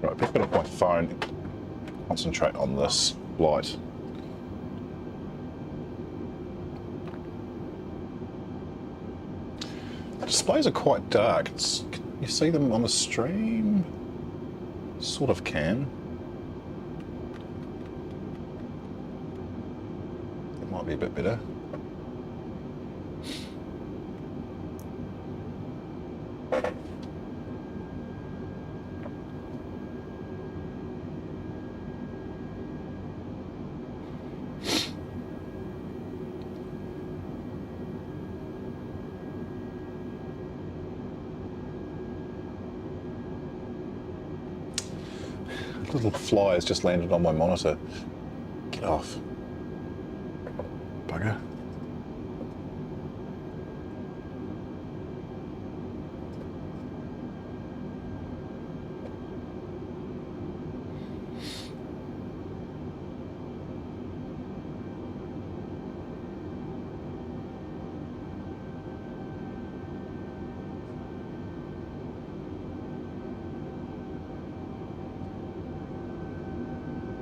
Right, pick it up my phone, concentrate on this light. The displays are quite dark. Can you see them on the stream? Sort of can. It might be a bit better. Little fly has just landed on my monitor. Get off. Bugger.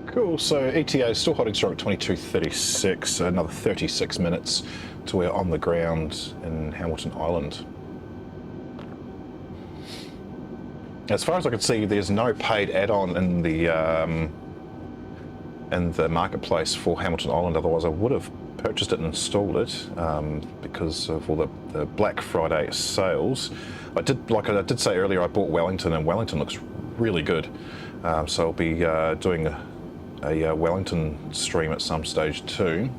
Cool, so ETA is still holding strong at 22:36, another 36 minutes till we're on the ground in Hamilton Island. As far as I can see, there's no paid add-on in the marketplace for Hamilton Island, otherwise I would have purchased it and installed it because of all the Black Friday sales. Like I did say earlier, I bought Wellington, and Wellington looks really good. So I'll be doing a Wellington stream at some stage too.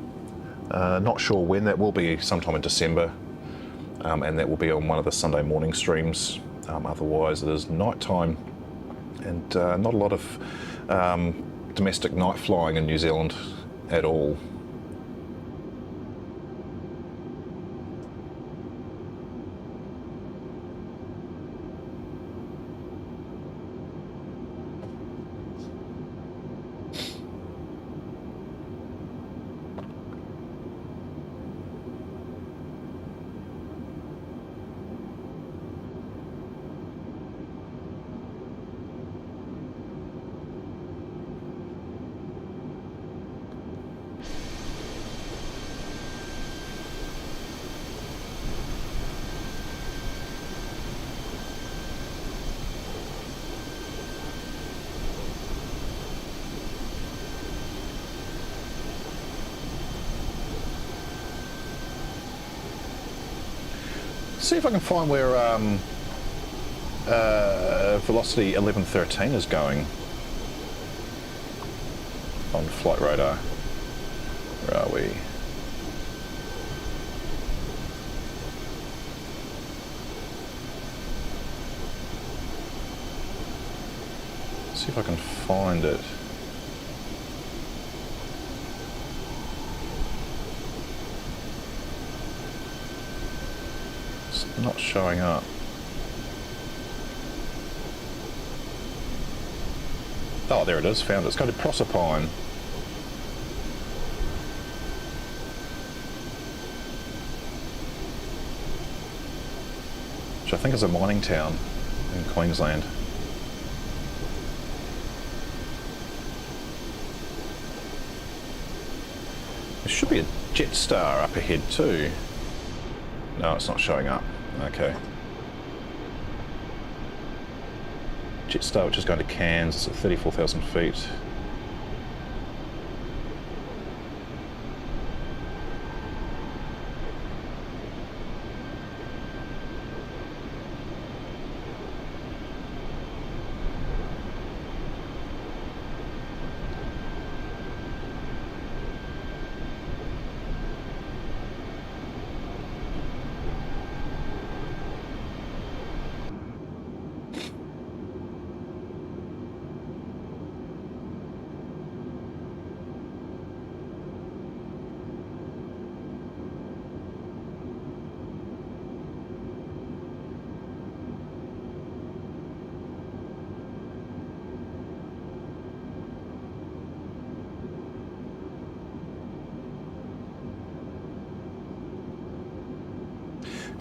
Not sure when. That will be sometime in December, and that will be on one of the Sunday morning streams. Otherwise it is night time, and not a lot of domestic night flying in New Zealand at all. See if I can find where velocity 1113 is going on flight radar. Where are we? See if I can find it. Not showing up. Oh, there it is, found it. It's going to Proserpine. which I think is a mining town in Queensland. There should be a Jetstar up ahead too. No, it's not showing up. Okay. Jetstar, which is going to Cairns, it's at 34,000 feet.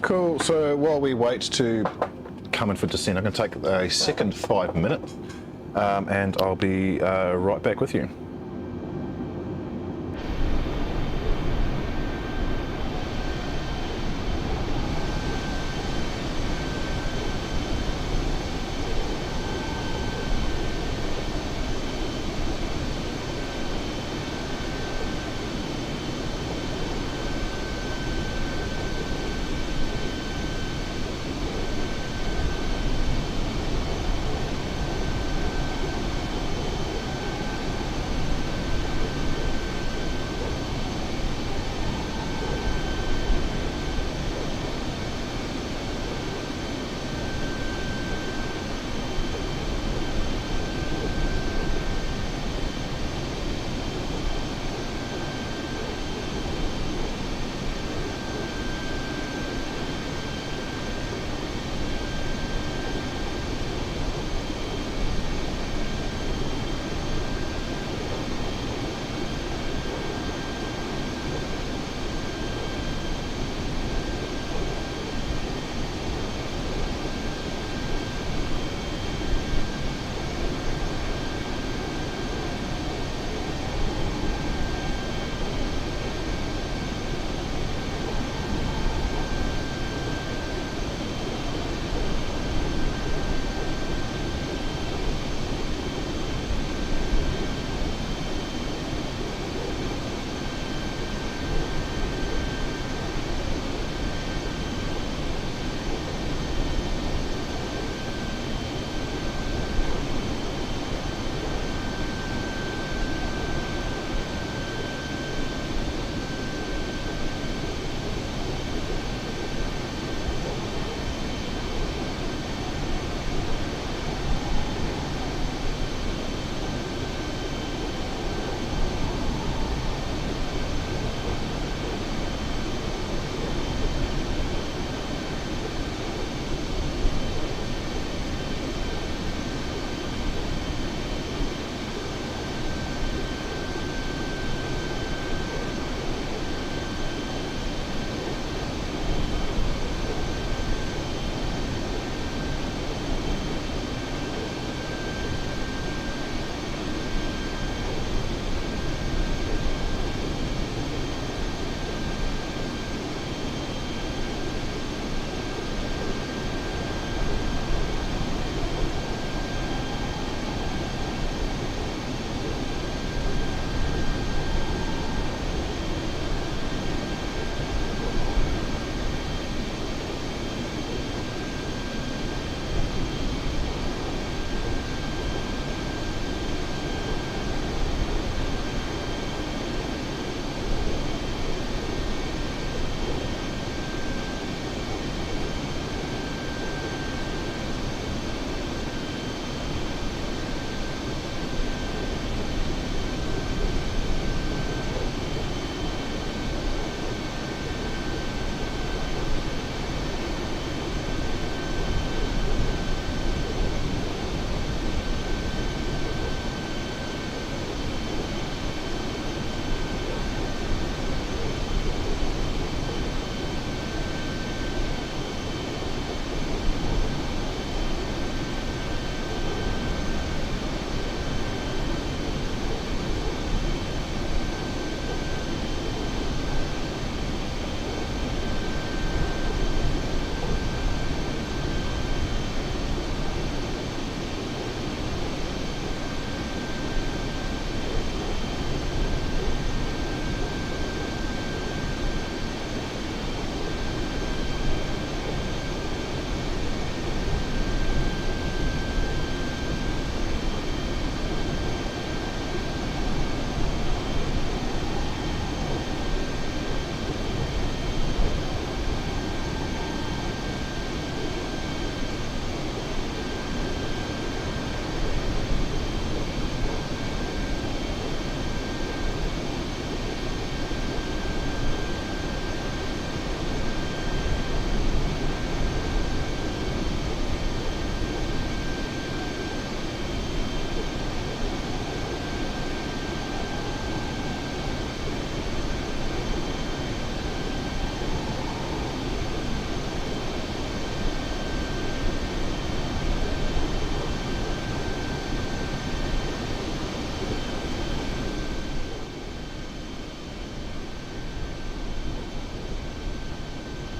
Cool, so while we wait to come in for descent, I'm going to take a second 5 minutes and I'll be right back with you.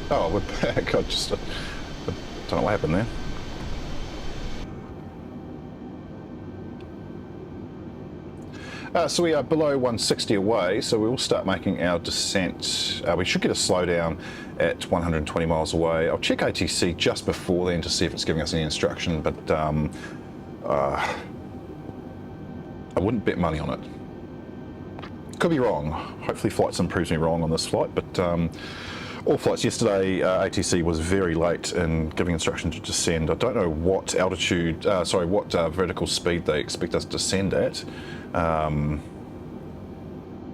Oh, we're back. I just don't know what happened there. So we are below 160 away, so we will start making our descent. We should get a slowdown at 120 miles away. I'll check ATC just before then to see if it's giving us any instruction, but I wouldn't bet money on it. Could be wrong. Hopefully Flight Sim proves me wrong on this flight, but all flights yesterday, ATC was very late in giving instruction to descend. I don't know what altitude, what vertical speed they expect us to descend at,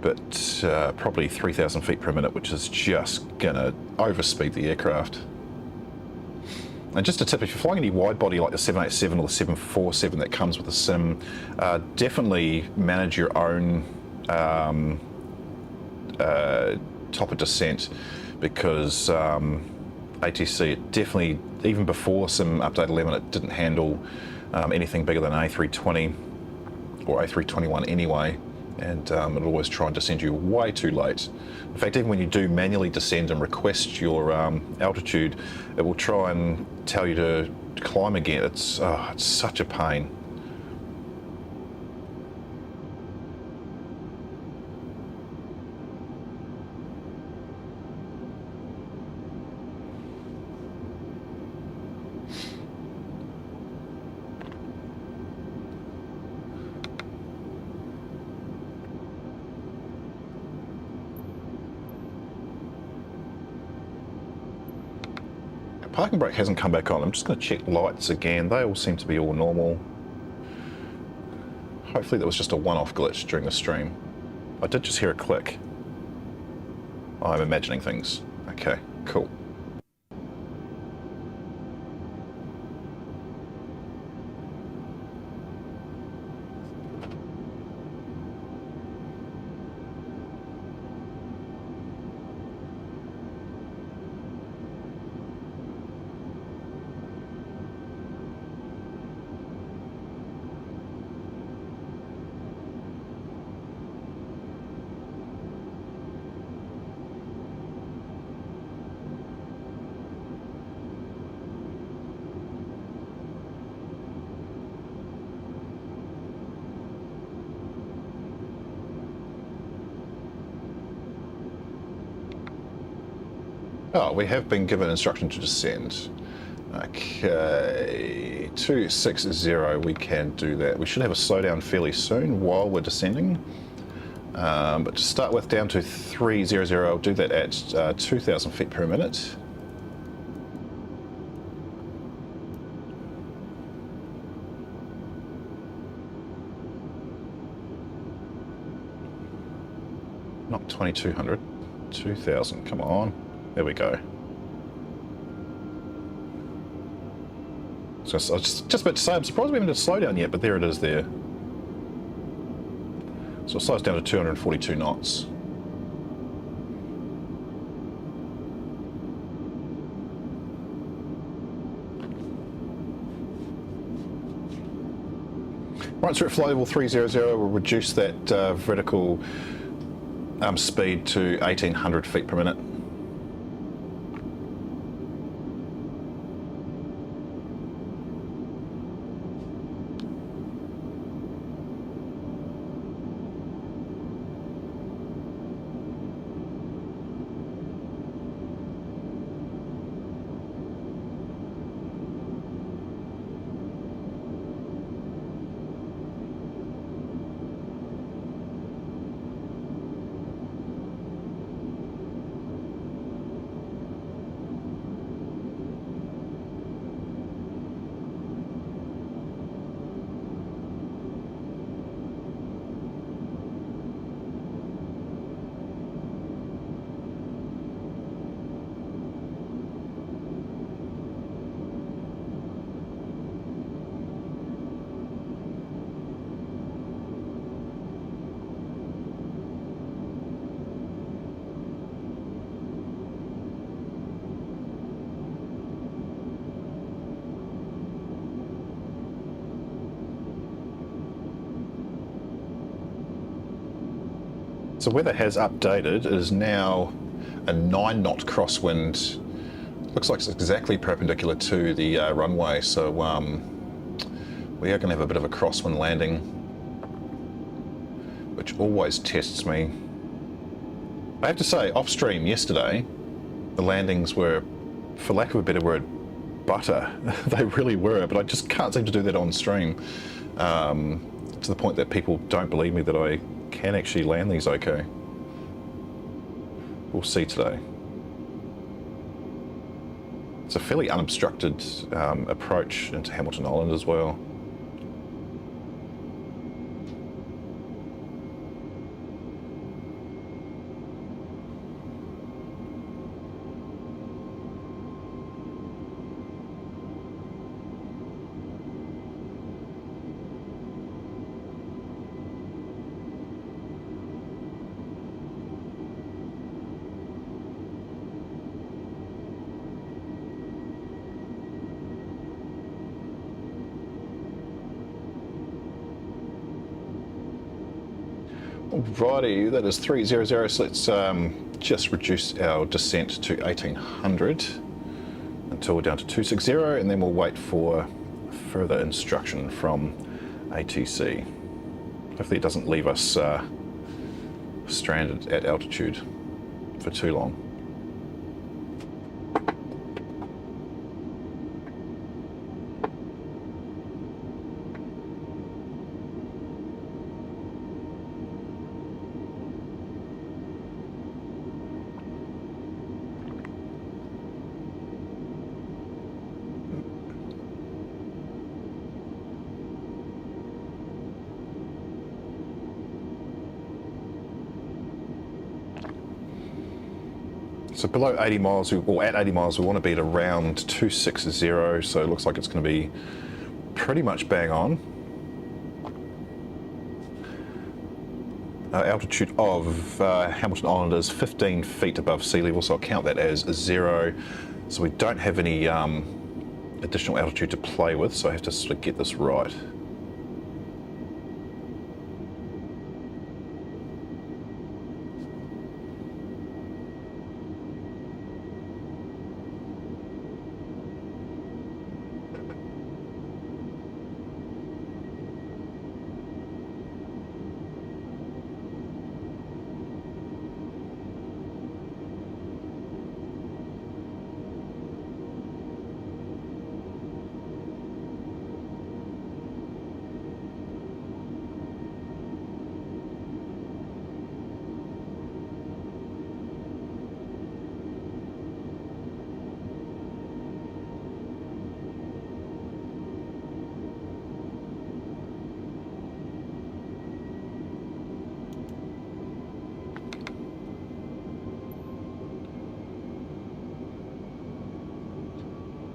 but probably 3,000 feet per minute, which is just gonna overspeed the aircraft. And just a tip, if you're flying any wide body like the 787 or the 747 that comes with the sim, definitely manage your own top of descent, because ATC, it definitely, even before sim update 11, it didn't handle anything bigger than A320 or A321 anyway, and it'll always try and descend you way too late. In fact, even when you do manually descend and request your altitude, it will try and tell you to climb again. It's such a pain. Parking brake hasn't come back on. I'm just going to check lights again. They all seem to be all normal. Hopefully that was just a one-off glitch during the stream. I did just hear a click. I'm imagining things. Okay, cool. Oh, we have been given instruction to descend. Okay, 260, we can do that. We should have a slowdown fairly soon while we're descending. But to start with, down to 300, I'll do that at 2,000 feet per minute. Not 2,200, 2,000, come on. There we go. So I was just about to say, I'm surprised we haven't had a slowdown yet, but there it is there. So it slows down to 242 knots. Once we're at flight level 300, we'll reduce that vertical speed to 1,800 feet per minute. So weather has updated. It is now a 9 knot crosswind Looks like it's exactly perpendicular to the runway, so we are going to have a bit of a crosswind landing, which always tests me. I have to say, off stream yesterday, the landings were, for lack of a better word, butter. They really were, but I just can't seem to do that on stream, to the point that people don't believe me that I can actually land these okay. We'll see today. It's a fairly unobstructed approach into Hamilton Island as well. Alrighty, that is 300, so let's just reduce our descent to 1800 until we're down to 260, and then we'll wait for further instruction from ATC. Hopefully it doesn't leave us stranded at altitude for too long. So below 80 miles, or at 80 miles, we want to be at around 260, so it looks like it's going to be pretty much bang on. Altitude of Hamilton Island is 15 feet above sea level, so I'll count that as 0. So we don't have any additional altitude to play with, so I have to sort of get this right.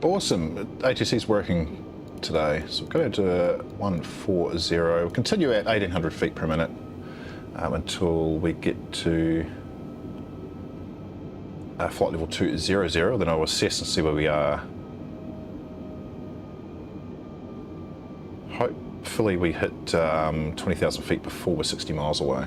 Awesome, ATC's working today, so we'll go to 140, we'll continue at 1800 feet per minute until we get to flight level 200, then I'll assess and see where we are. Hopefully we hit 20,000 feet before we're 60 miles away.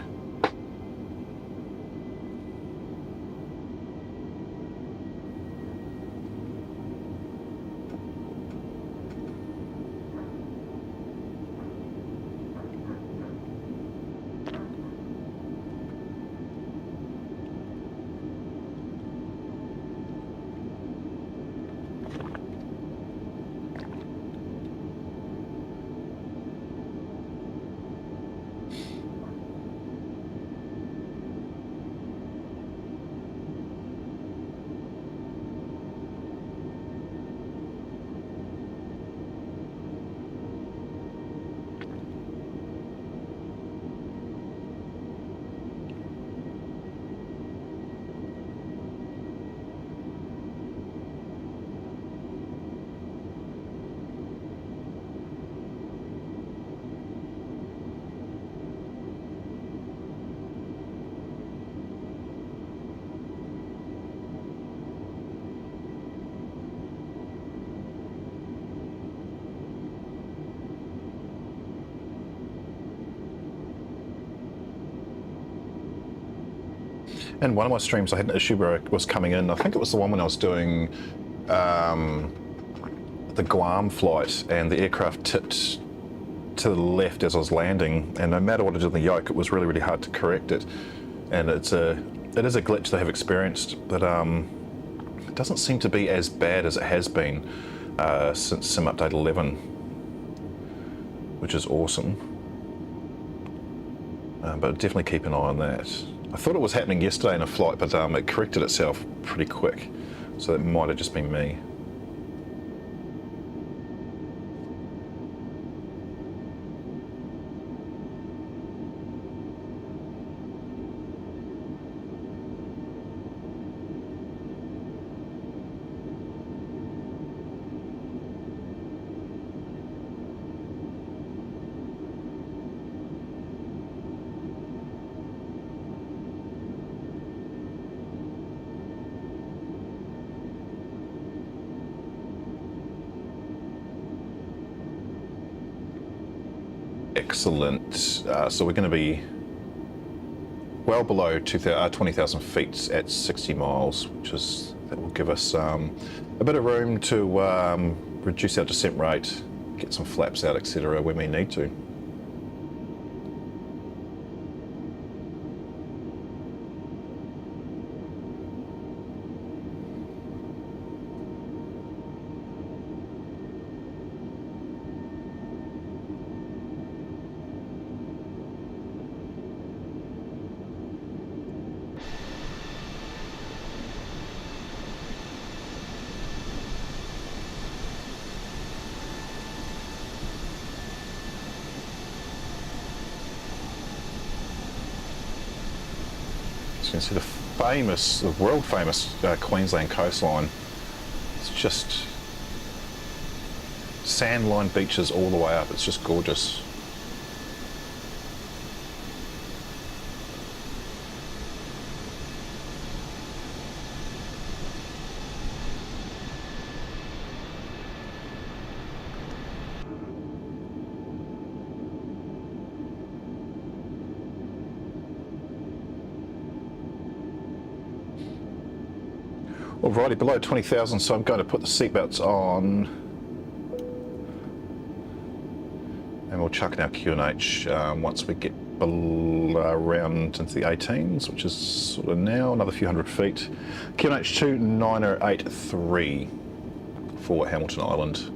In one of my streams I had an issue where it was coming in, I think it was the one when I was doing the Guam flight, and the aircraft tipped to the left as I was landing, and no matter what I did on the yoke, it was really, really hard to correct it. And it is a glitch they have experienced, but it doesn't seem to be as bad as it has been since Sim Update 11, which is awesome. But definitely keep an eye on that. I thought it was happening yesterday in a flight, but it corrected itself pretty quick, so it might have just been me. Excellent. So we're going to be well below 20,000 feet at 60 miles, that will give us a bit of room to reduce our descent rate, get some flaps out, etc. when we need to. You can see the world famous Queensland coastline. It's just sand-lined beaches all the way up. It's just gorgeous. Alrighty, below 20,000, so I'm going to put the seatbelts on, and we'll chuck in our QNH once we get around into the 18s, which is sort of now another few hundred feet. QNH 29083 for Hamilton Island.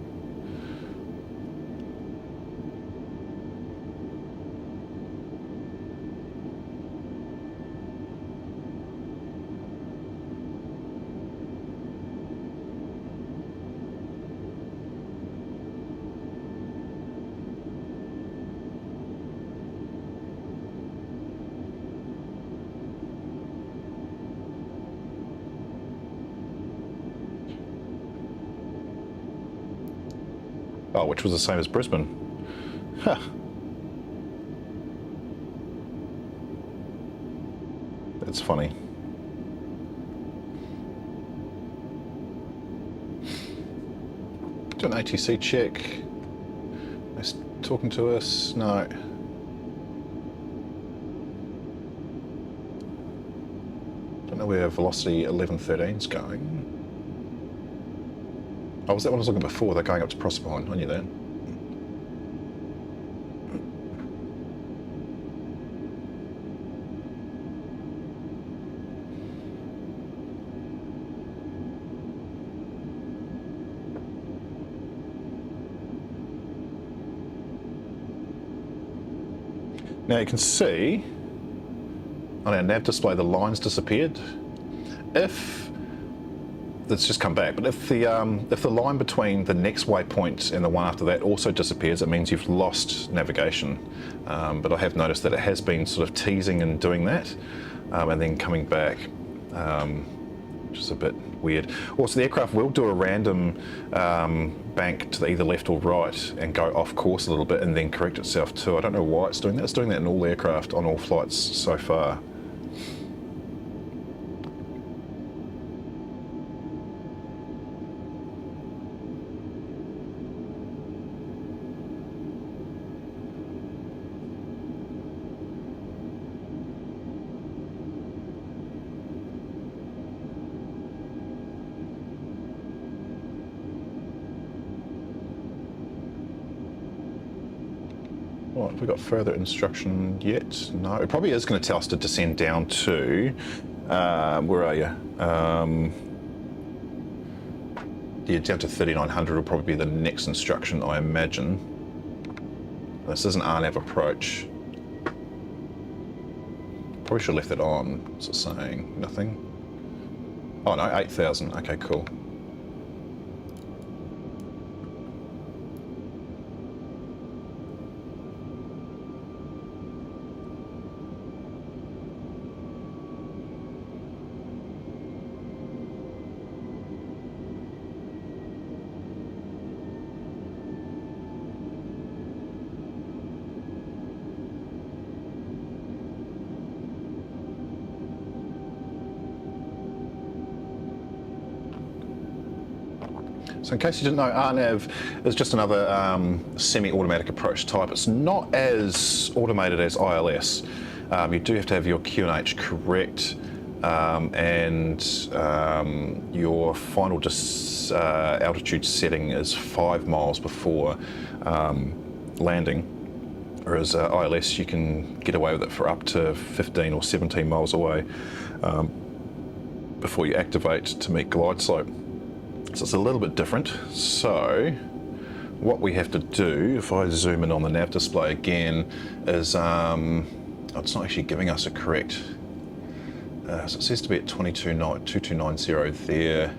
Oh, which was the same as Brisbane. Huh. That's funny. Do an ATC check. Nice talking to us. No. Don't know where velocity 1113's going. Oh, was that one I was looking at before? They're going up to Proserpine. I knew that. Now you can see on our nav display the lines disappeared. That's just come back, but if the line between the next waypoint and the one after that also disappears, it means you've lost navigation. But I have noticed that it has been sort of teasing and doing that, and then coming back, which is a bit weird. Also, the aircraft will do a random bank to the either left or right and go off course a little bit and then correct itself too. I don't know why it's doing that. It's doing that in all aircraft on all flights so far. What, have we got further instruction yet? No, it probably is going to tell us to descend down to, where are you? Yeah, down to 3900 will probably be the next instruction, I imagine. This is an RNAV approach. Probably should have left it on. What's it saying? Nothing? Oh no, 8,000. Okay, cool. So in case you didn't know, RNAV is just another semi-automatic approach type. It's not as automated as ILS. You do have to have your QNH correct, and your final altitude setting is 5 miles before landing. Whereas ILS, you can get away with it for up to 15 or 17 miles away before you activate to meet glide slope. So it's a little bit different. So what we have to do, if I zoom in on the nav display again, is it's not actually giving us a correct. So it says to be at 2290 there.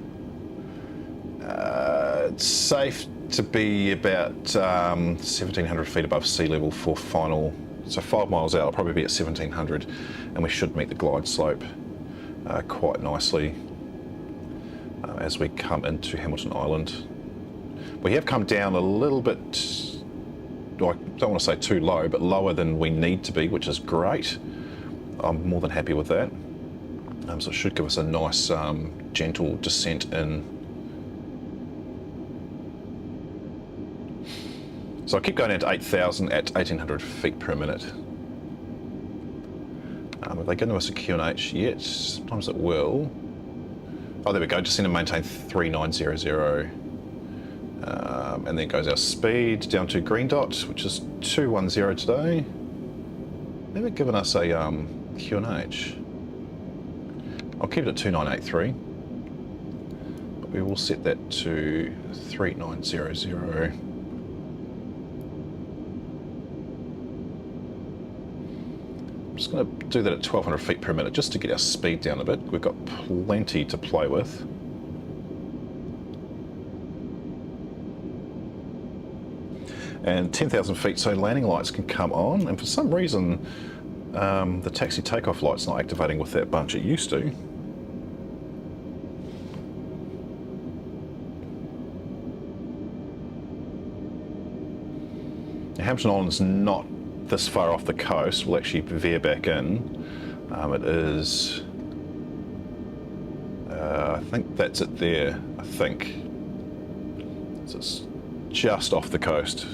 It's safe to be about 1,700 feet above sea level for final. So 5 miles out, I'll probably be at 1,700, and we should meet the glide slope quite nicely. As we come into Hamilton Island. We have come down a little bit, I don't want to say too low, but lower than we need to be, which is great. I'm more than happy with that. So it should give us a nice gentle descent in. So I keep going down to 8,000 at 1,800 feet per minute. Have they given us a QNH yet? Sometimes it will. Oh, there we go, descend and maintain 3900. And then goes our speed down to green dot, which is 210 today. Never given us a QNH. I'll keep it at 2983. But we will set that to 3900. I'm just going to do that at 1,200 feet per minute just to get our speed down a bit. We've got plenty to play with. And 10,000 feet, so landing lights can come on. And for some reason, the taxi takeoff light's not activating with that bunch. It used to. Hamilton Island's not this far off the coast. We'll actually veer back in. It is, I think that's it there, I think. So it's just off the coast.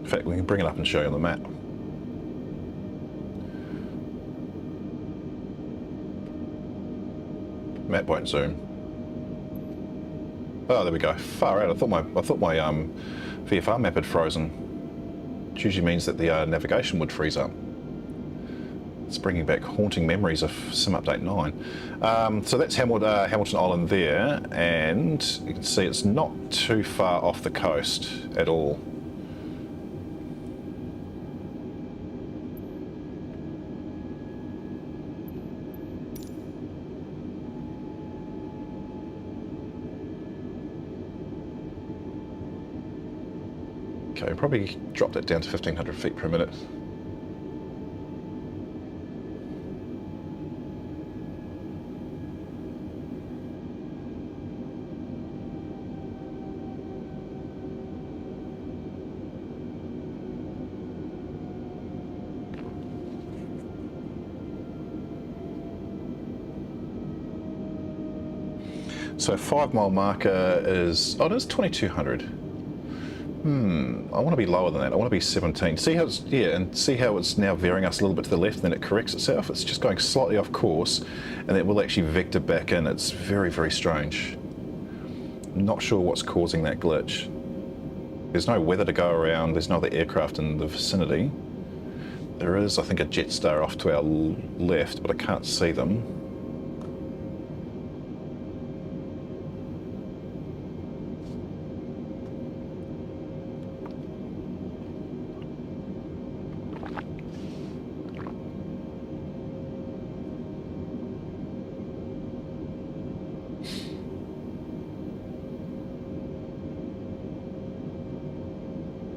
In fact, we can bring it up and show you on the map. Map won't zoom. Oh, there we go. Far out. I thought my VFR map had frozen. Which usually means that the navigation would freeze up. It's bringing back haunting memories of Sim Update 9. So that's Hamilton Island there, and you can see it's not too far off the coast at all. Okay, probably drop that down to 1,500 feet per minute. So 5 mile marker is, oh, it is 2,200. I want to be lower than that. I want to be 17. See how it's, yeah, and see how it's now veering us a little bit to the left, and then it corrects itself. It's just going slightly off course, and it will actually vector back in. It's very, very strange. I'm not sure what's causing that glitch. There's no weather to go around, there's no other aircraft in the vicinity. There is, I think, a Jetstar off to our left, but I can't see them.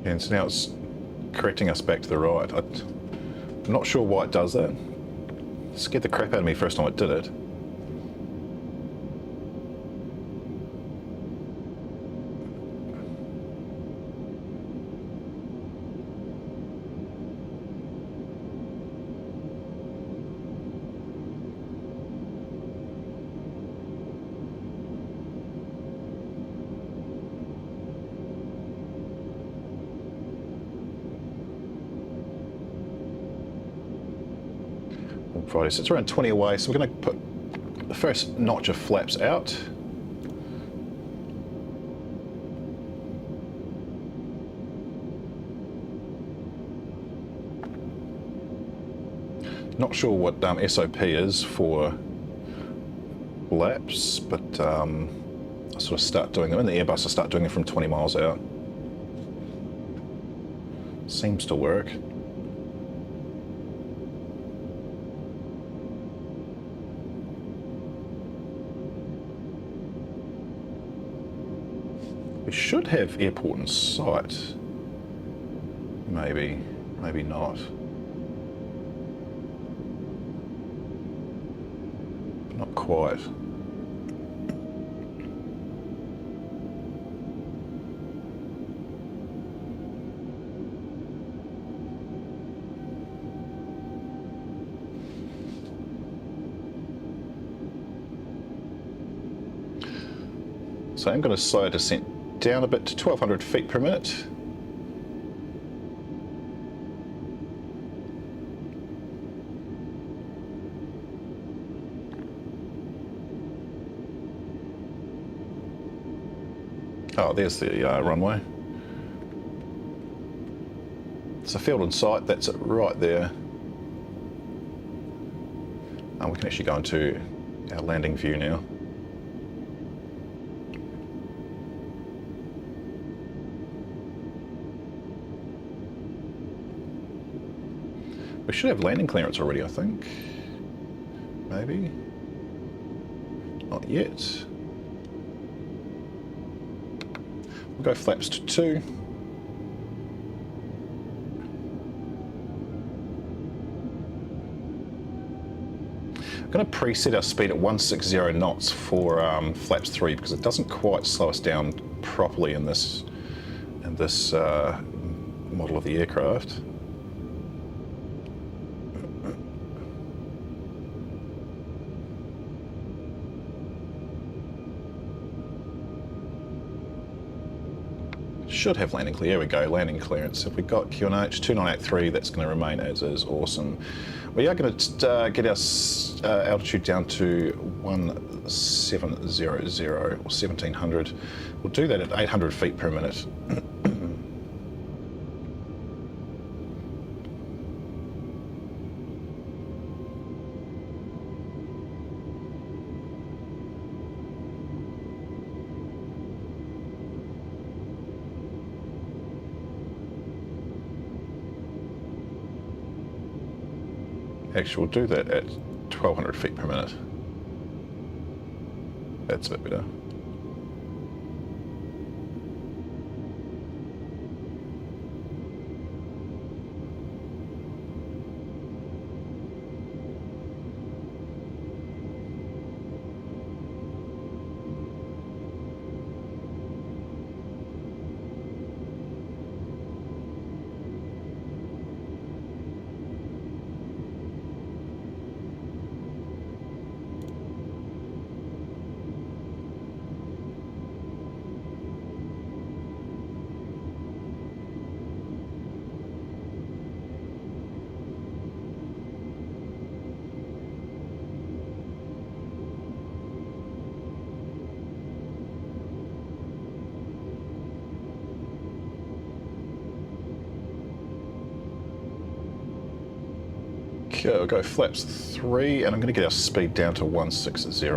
And so now it's correcting us back to the right. I'm not sure why it does that. It scared the crap out of me first time it did it. Friday, so it's around 20 away, so we're going to put the first notch of flaps out. Not sure what SOP is for laps, but I sort of start doing them in the Airbus. I start doing it from 20 miles out. Seems to work. We should have airport in sight. Maybe, maybe not. Not quite. So I'm going to slow descent down a bit to 1200 feet per minute. Oh, there's the runway. It's a field in sight, that's it right there. And we can actually go into our landing view now. We should have landing clearance already, I think. Maybe. Not yet. We'll go flaps to 2. I'm going to preset our speed at 160 knots for flaps 3 because it doesn't quite slow us down properly in this model of the aircraft. Should have landing clear. Here we go, landing clearance. If we got QNH 2983, that's going to remain as is. Awesome. We are going to get our altitude down to 1700 or 1700. We'll do that at 800 feet per minute. Actually, we'll do that at 1200 feet per minute. That's a bit better. Okay, we'll go flaps 3, and I'm going to get our speed down to 160.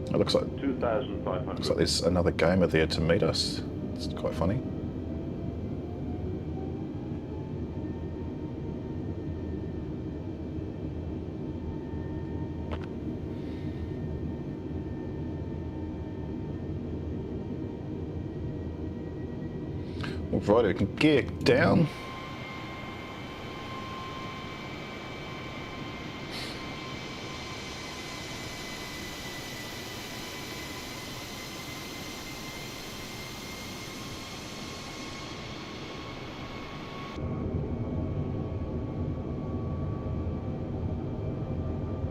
It looks like 2,500. Looks like there's another gamer there to meet us. It's quite funny. Right, we can gear down.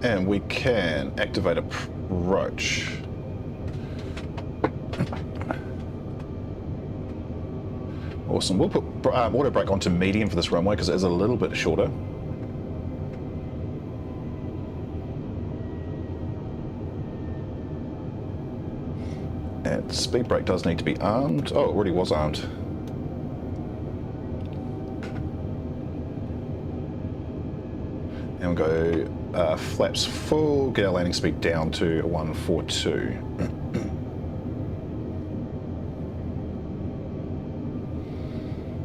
And we can activate approach. Awesome. We'll put auto brake onto medium for this runway because it is a little bit shorter. And speed brake does need to be armed. Oh, it already was armed. And we'll go flaps full, get our landing speed down to 142.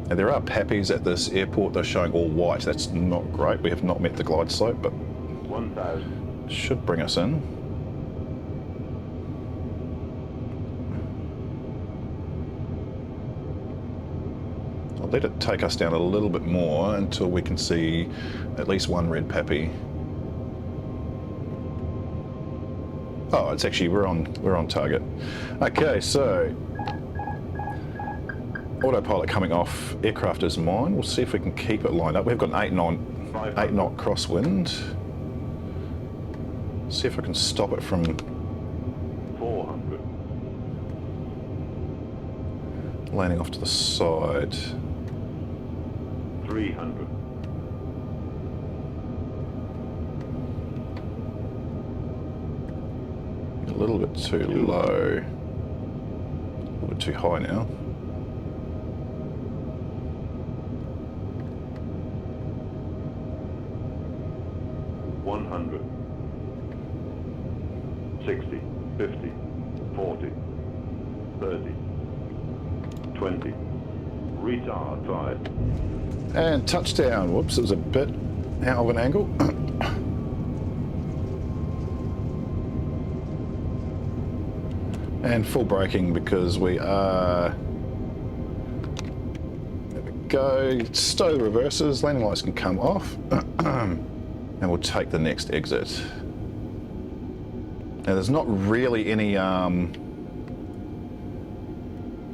Now, there are pappies at this airport. They're showing all white. That's not great. We have not met the glide slope, but 1,000. Should bring us in. I'll let it take us down a little bit more until we can see at least one red pappy. Oh, it's actually we're on target. Okay, so autopilot coming off, aircraft is mine. We'll see if we can keep it lined up. We've got an 8 knot crosswind. See if I can stop it from 400. landing off to the side. 300. A little bit too low. A little bit too high now. $100. 60, 50, 40, 30, 20. Retard 5. And touchdown. Whoops, it was a bit out of an angle. And full braking because we are... There we go. Stow the reverses. Landing lights can come off. And we'll take the next exit. Now there's not really any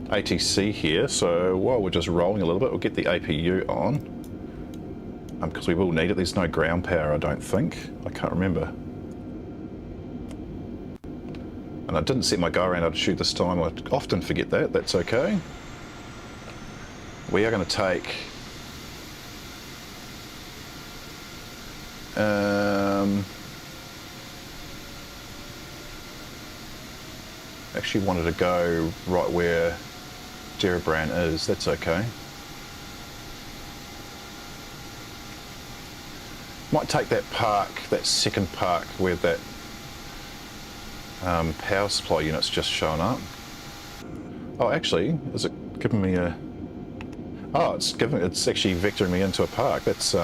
ATC here, so while we're just rolling a little bit, we'll get the APU on. Because we will need it. There's no ground power, I don't think. I can't remember. And I didn't set my go around altitude this time. I often forget that. That's okay. We are going to take... actually wanted to go right where Jeribran is. That's okay. Might take that park, that second park where that power supply unit's just shown up. Oh, actually, is it giving me a... Oh, it's actually vectoring me into a park. That's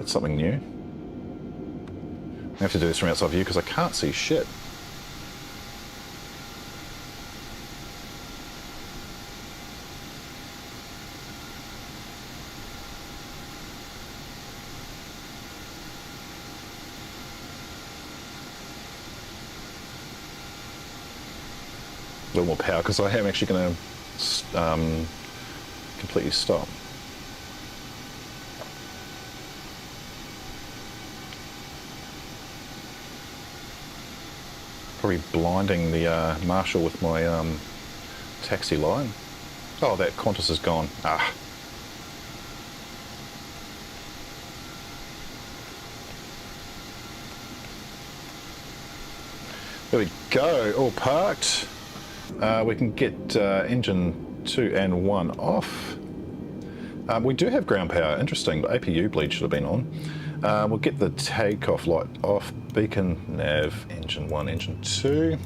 something new. I have to do this from outside view because I can't see shit. A little more power because I am actually going to completely stop. Probably blinding the marshal with my taxi line. Oh, that Qantas is gone. Ah. There we go, all parked. We can get engine 2 and 1 off. We do have ground power, interesting, but APU bleed should have been on. We'll get the takeoff light off, beacon, nav, engine 1, engine 2.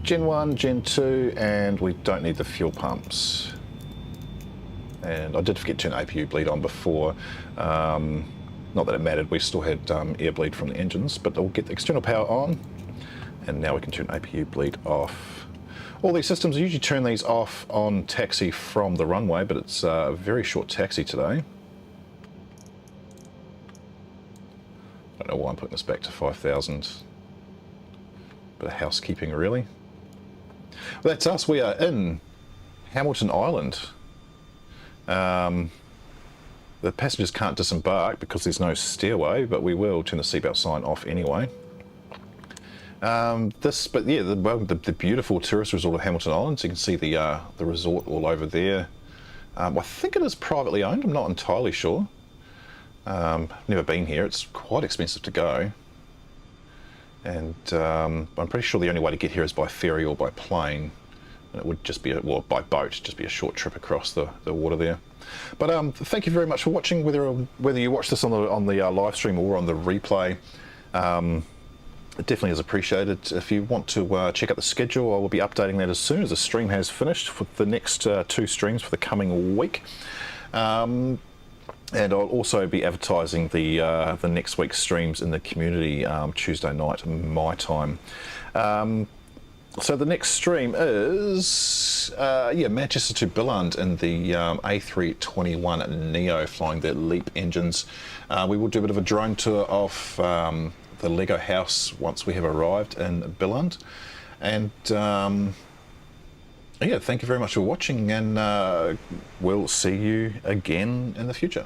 Gen 1, Gen 2, and we don't need the fuel pumps. And I did forget to turn APU bleed on before. Not that it mattered, we still had air bleed from the engines, but we'll get the external power on, and now we can turn APU bleed off. All these systems, I usually turn these off on taxi from the runway, but it's a very short taxi today. Don't know why I'm putting this back to 5,000. Bit of housekeeping, really. Well, that's us. We are in Hamilton Island. The passengers can't disembark because there's no stairway, but we will turn the seatbelt sign off anyway. The beautiful tourist resort of Hamilton Island. So you can see the resort all over there. I think it is privately owned. I'm not entirely sure. Never been here. It's quite expensive to go, and I'm pretty sure the only way to get here is by ferry or by plane. And it would just be by boat, just be a short trip across the water there. But thank you very much for watching. Whether you watch this on the live stream or on the replay. It definitely is appreciated. If you want to check out the schedule, I will be updating that as soon as the stream has finished for the next 2 streams for the coming week. And I'll also be advertising the next week's streams in the community Tuesday night, my time. So the next stream is Manchester to Billund in the A321neo, flying the LEAP engines. We will do a bit of a drone tour of the Lego house once we have arrived in Billund. And thank you very much for watching, and we'll see you again in the future.